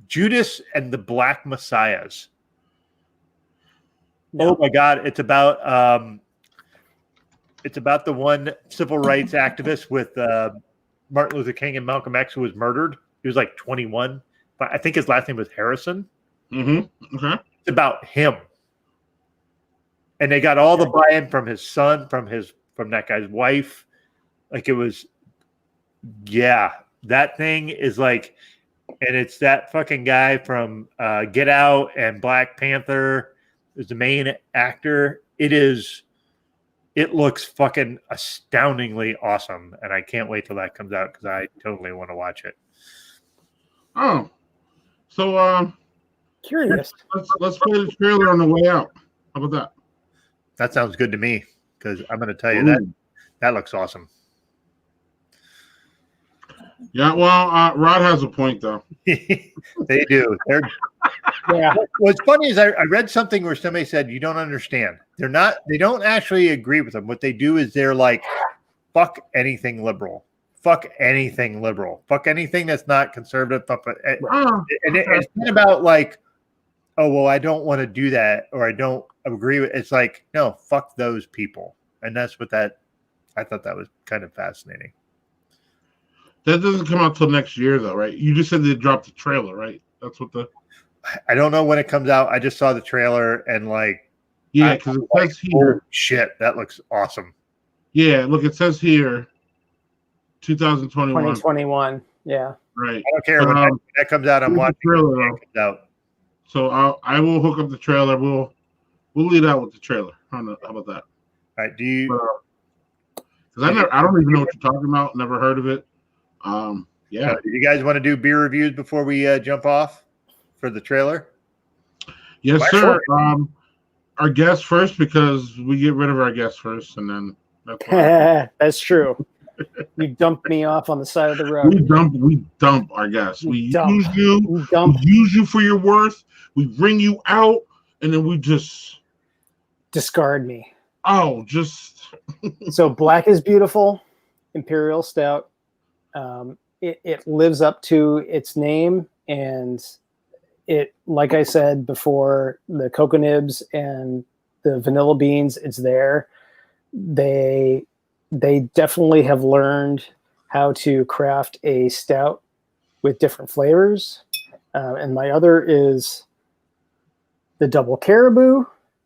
Judas and the Black Messiahs. No. Oh my God! It's about the one civil rights activist with Martin Luther King and Malcolm X who was murdered. He was like 21, but I think his last name was Harrison. Mm-hmm. Okay. It's about him, and they got all the buy-in from his son, from that guy's wife. Like it was, yeah. That thing is like, and it's that fucking guy from Get Out and Black Panther is the main actor. It looks fucking astoundingly awesome, and I can't wait till that comes out because I totally want to watch it. Oh, so curious. Let's play the trailer on the way out. How about that? That sounds good to me because I'm going to tell you that looks awesome. Yeah, well, Rod has a point though. They do. Yeah. What's funny is I read something where somebody said you don't understand. They don't actually agree with them. What they do is they're like, fuck anything liberal. Fuck anything liberal. Fuck anything that's not conservative. It's not about like, oh well, I don't want to do that or I don't agree with. It's like, no, fuck those people. And that's what I thought that was kind of fascinating. That doesn't come out till next year, though, right? You just said they dropped the trailer, right? That's what I don't know when it comes out. I just saw the trailer and like, yeah, because it says here. Oh, shit, that looks awesome. Yeah, look, it says here, 2021. 2021. Yeah. Right. I don't care when that comes out. I'm watching the trailer. it comes out. So I will hook up the trailer. we'll lead out with the trailer. How about that? All right. Do you? Because I don't even know what you're talking about. Never heard of it. Yeah. Do you guys want to do beer reviews before we jump off for the trailer? Yes, sir. Our guest first, because we get rid of our guest first, and then that's true. You dump me off on the side of the road. We dump our guests. We use you for your worth. We bring you out, and then we just discard me. Oh, just so Black is Beautiful, Imperial Stout. It lives up to its name, and it, like I said before, the cocoa nibs and the vanilla beans, it's there. They definitely have learned how to craft a stout with different flavors. And my other is the Double Caribou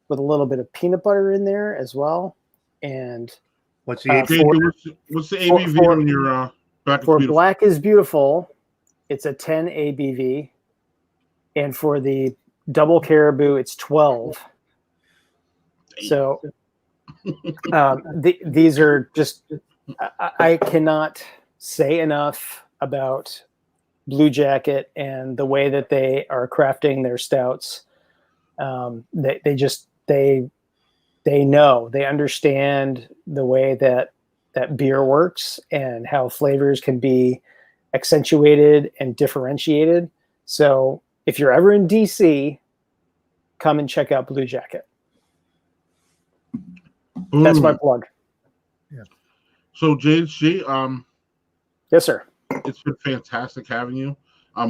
with a little bit of peanut butter in there as well. And what's the ABV? What's the ABV on your Black is Beautiful? It's a 10 ABV. And for the Double Caribou, it's 12. So these are just, I cannot say enough about Blue Jacket and the way that they are crafting their stouts. They know, they understand the way that beer works and how flavors can be accentuated and differentiated. So if you're ever in DC, come and check out Blue Jacket. That's my plug. Yeah. So JHG, yes, sir. It's been fantastic having you.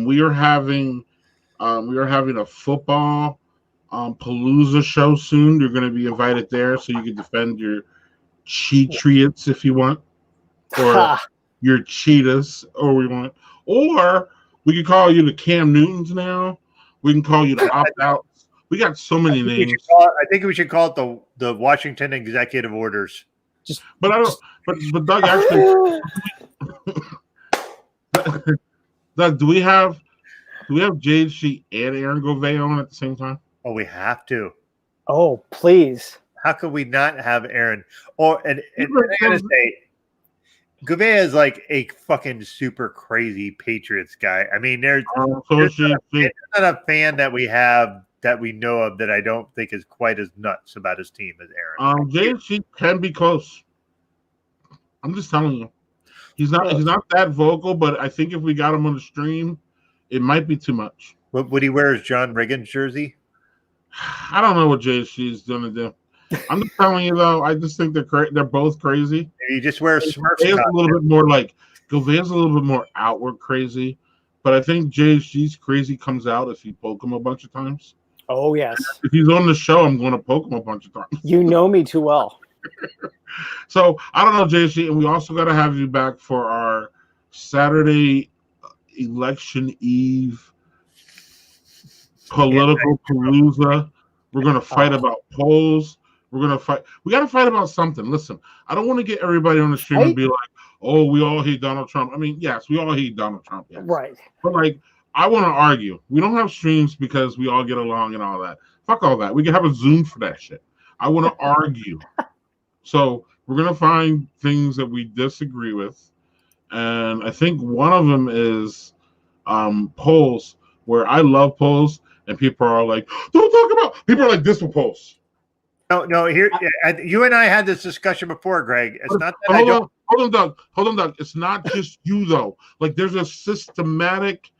We are having a football Palooza show soon. You're going to be invited there, so you can defend your Cheatriots if you want, or your Cheetahs, or we want, or we can call you the Cam Newtons now. We can call you the opt-outs. We got so many names. I think we should call it the Washington Executive Orders. But Doug, actually, Doug, do we have JHG and Aaron Govey on at the same time? Oh, we have to. Oh, please. How could we not have Aaron? And I gotta say, Govey is like a fucking super crazy Patriots guy. I mean, there's not a fan that we have that we know of that I don't think is quite as nuts about his team as Aaron. JHG can be close. I'm just telling you. He's not that vocal, but I think if we got him on the stream, it might be too much. What would he wear his John Riggins jersey? I don't know what JHG is going to do. I'm just telling you though. I just think they're both crazy. Maybe you just wear a Smurfs. Govey's a little bit more like Govey's a little bit more outward crazy, but I think JHG's crazy comes out if you poke him a bunch of times. Oh yes. If he's on the show, I'm going to poke him a bunch of times. You know me too well. So I don't know, JHG, and we also got to have you back for our Saturday election eve political palooza. We're going to fight about polls. We're going to fight. We got to fight about something. Listen, I don't want to get everybody on the stream and be like, oh, we all hate Donald Trump. I mean, yes, we all hate Donald Trump. Yes. Right. But like, I want to argue. We don't have streams because we all get along and all that. Fuck all that. We can have a Zoom for that shit. I want to argue. So we're going to find things that we disagree with. And I think one of them is polls, where I love polls. And people are like, don't talk about. People are like, this will post. No. Here, you and I had this discussion before, Greg. It's not that Hold on, Doug. It's not just you though. Like, there's a systematic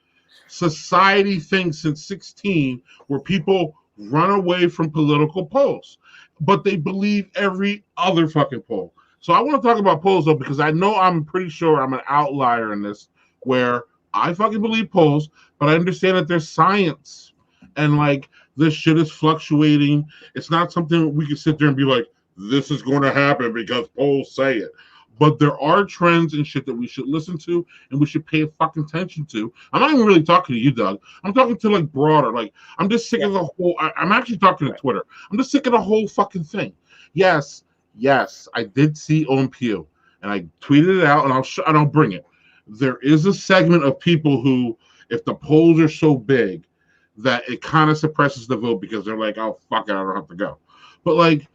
society thing since 16 where people run away from political polls, but they believe every other fucking poll. So I want to talk about polls though, because I know I'm pretty sure I'm an outlier in this, where I fucking believe polls, but I understand that there's science. And like, this shit is fluctuating. It's not something we can sit there and be like, this is going to happen because polls say it. But there are trends and shit that we should listen to and we should pay fucking attention to. I'm not even really talking to you, Doug. I'm talking to like broader. Like, I'm just sick of the whole. I'm actually talking to Twitter. I'm just sick of the whole fucking thing. Yes, I did see on Pew, and I tweeted it out, and I'll bring it. There is a segment of people who, if the polls are so big, that it kind of suppresses the vote because they're like, oh fuck it, I don't have to go. But like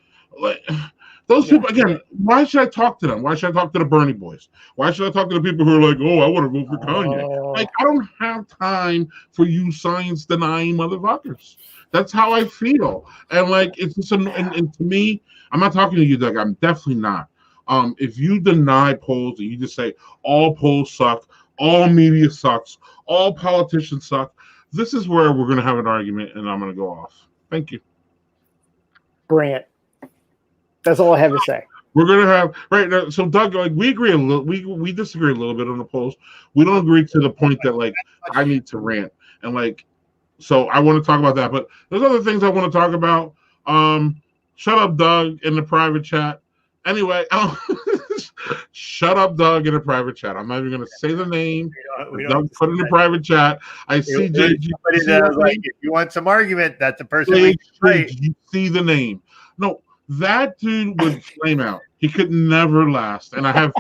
those people again, why should I talk to them? Why should I talk to the Bernie boys? Why should I talk to the people who are like, oh, I want to vote for Kanye? Like, I don't have time for you science denying motherfuckers. That's how I feel. And like, it's just and to me, I'm not talking to you, Doug. I'm definitely not. If you deny polls and you just say all polls suck, all media sucks, all politicians suck, this is where we're going to have an argument, and I'm going to go off. Thank you. Bring it. That's all I have to say. We're going to have right now. So Doug, like we agree a little, we disagree a little bit on the polls. We don't agree to the point that like I need to rant and like. So I want to talk about that, but there's other things I want to talk about. Shut up, Doug, in the private chat. Anyway, shut up, Doug, in a private chat. I'm not even going to say the name. Doug put in the private chat. I see JG. Like, if you want some argument, that's the person. You see the name. No, that dude would flame out. He could never last. And I have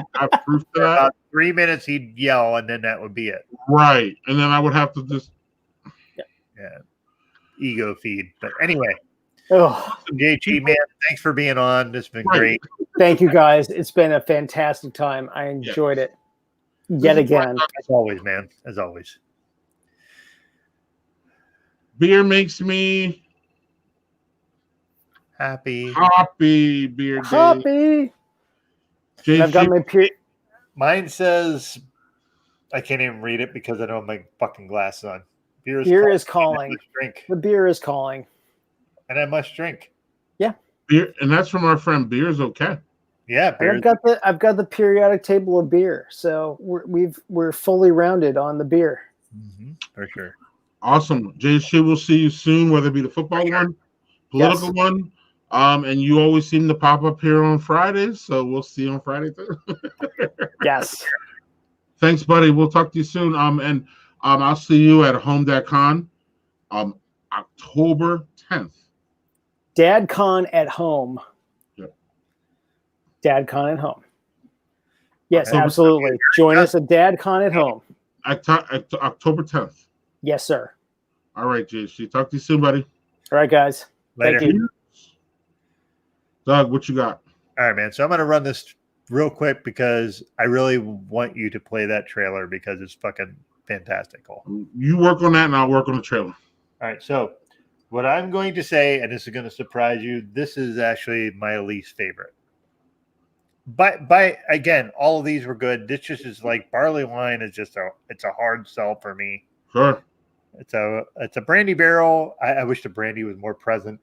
proof to that. About 3 minutes, he'd yell, and then that would be it. Right. And then I would have to just. Yeah. Ego feed. But anyway. JG, man, thanks for being on. This has been great. Thank you, guys. It's been a fantastic time. I enjoyed it yet again. As always, man. As always. Beer makes me happy. Beer day. Happy. I've got my Mine says, I can't even read it because I don't have my fucking glasses on. Beer is calling. Drink. The beer is calling. And I must drink. Yeah. Beer, and that's from our friend. Beer is okay. Yeah, beer. I've got the periodic table of beer, so we're fully rounded on the beer. Mm-hmm, for sure. Awesome, JC. We'll see you soon, whether it be the football one, political one, and you always seem to pop up here on Fridays, so we'll see you on Friday too. Yes. Thanks, buddy. We'll talk to you soon. And I'll see you at homedadcon, October 10th. DadCon at home. Yep. DadCon at home. Yes, absolutely. Join us at DadCon at home. October 10th. Yes, sir. All right, JC. Talk to you soon, buddy. All right, guys. Later. Thank you. Doug, what you got? All right, man. So I'm going to run this real quick because I really want you to play that trailer because it's fucking fantastical. You work on that and I'll work on the trailer. All right, so what I'm going to say, and this is going to surprise you, this is actually my least favorite. By again, all of these were good. This just is like barley wine is just it's a hard sell for me. Sure. It's a brandy barrel. I wish the brandy was more present.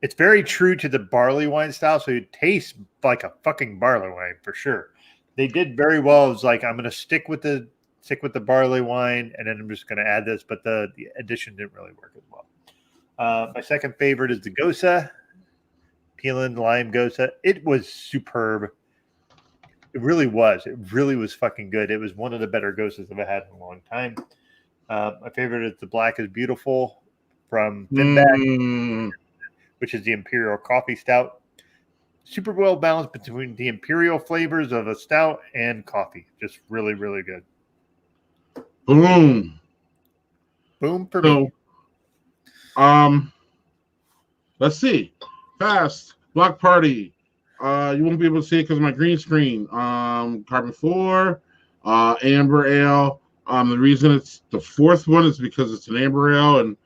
It's very true to the barley wine style, so it tastes like a fucking barley wine for sure. They did very well. It's like I'm going to stick with the barley wine, and then I'm just going to add this, but the addition didn't really work as well. My second favorite is the Gosa, Peeling Lime Gosa. It was superb. It really was. It really was fucking good. It was one of the better Gosas I've had in a long time. My favorite is the Black is Beautiful from Finback, which is the Imperial Coffee Stout. Super well balanced between the imperial flavors of a stout and coffee. Just really, really good. Boom for me. Let's see. Fast Block Party. You won't be able to see it because of my green screen. Carbon 4, Amber Ale. The reason it's the fourth one is because it's an amber ale, and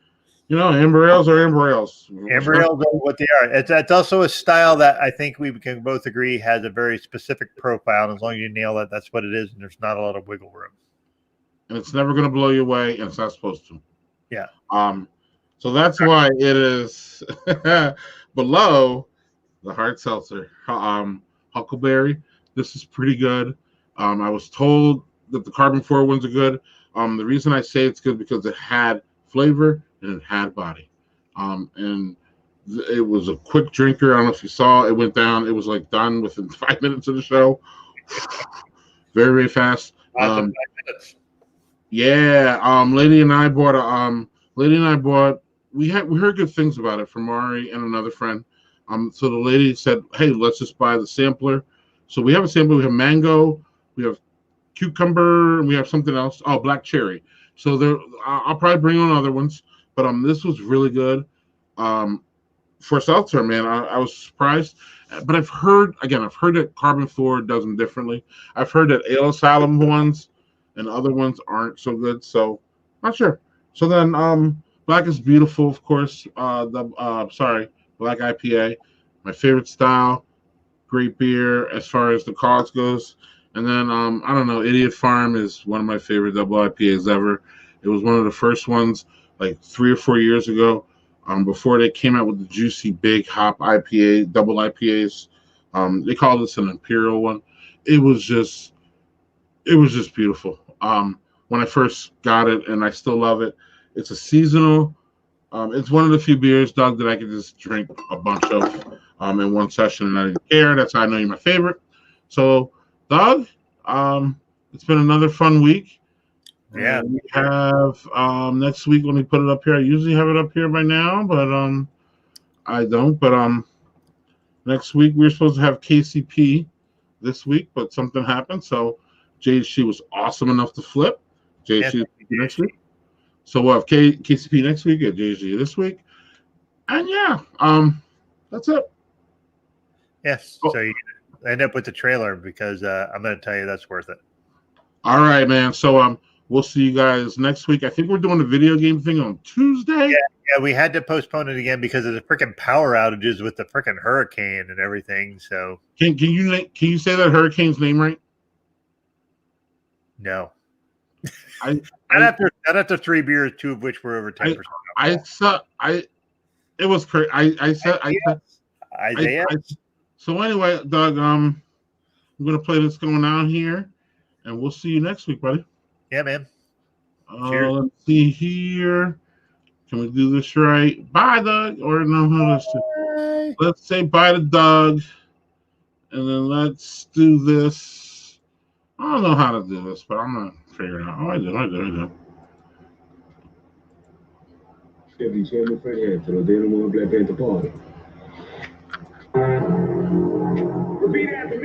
amber ales are amber ales. Amber ales are what they are. It's also a style that I think we can both agree has a very specific profile. And as long as you nail it, that's what it is, and there's not a lot of wiggle room. And it's never going to blow you away, and it's not supposed to. Yeah. So that's why it is below the hard seltzer. Huckleberry. This is pretty good. I was told that the Carbon 4 ones are good. The reason I say it's good because it had flavor and it had body. And it was a quick drinker. I don't know if you saw. It went down. It was like done within 5 minutes of the show. Very, very fast. 5 minutes. Yeah. Lady and I bought. We heard good things about it from Mari and another friend. So the lady said, "Hey, let's just buy the sampler." So we have a sampler. We have mango, we have cucumber, and we have something else. Oh, black cherry. So I'll probably bring on other ones, but this was really good. For seltzer, man, I was surprised. But I've heard that Carbon 4 does them differently. I've heard that Ale Asylum ones and other ones aren't so good. So not sure. So then Black is Beautiful, of course. Black IPA, my favorite style, great beer as far as the cause goes. And then I don't know, Idiot Farm is one of my favorite double IPAs ever. It was one of the first ones like 3 or 4 years ago. Before they came out with the juicy big hop IPA, double IPAs. They called this an Imperial one. It was just beautiful. When I first got it, and I still love it. It's a seasonal. It's one of the few beers, Doug, that I could just drink a bunch of in one session, and I didn't care. That's how I know you're my favorite. So, Doug, it's been another fun week. Yeah, we have next week when we put it up here. I usually have it up here by now, but I don't. But next week we're supposed to have KCP this week, but something happened. So JHC was awesome enough to flip. JHC next week. So we'll have KCP next week at JHC this week, and yeah, that's it. Yes. So you end up with the trailer because I'm going to tell you that's worth it. All right, man. So we'll see you guys next week. I think we're doing the video game thing on Tuesday. Yeah, we had to postpone it again because of the freaking power outages with the freaking hurricane and everything. So can you say that hurricane's name right? No. Not after 3 beers, 2 of which were over 10%. It was crazy. I said Isaiah. So anyway, Doug, I'm gonna play this going on here, and we'll see you next week, buddy. Yeah, man. Cheers. Let's see here. Can we do this right? Bye, Doug. Or no, let's say bye to Doug, and then let's do this. I don't know how to do this, but I'm gonna figure it out. Oh, I do. Chevy Chairman Fred Hampton, they don't want Black Panther Party. Repeat after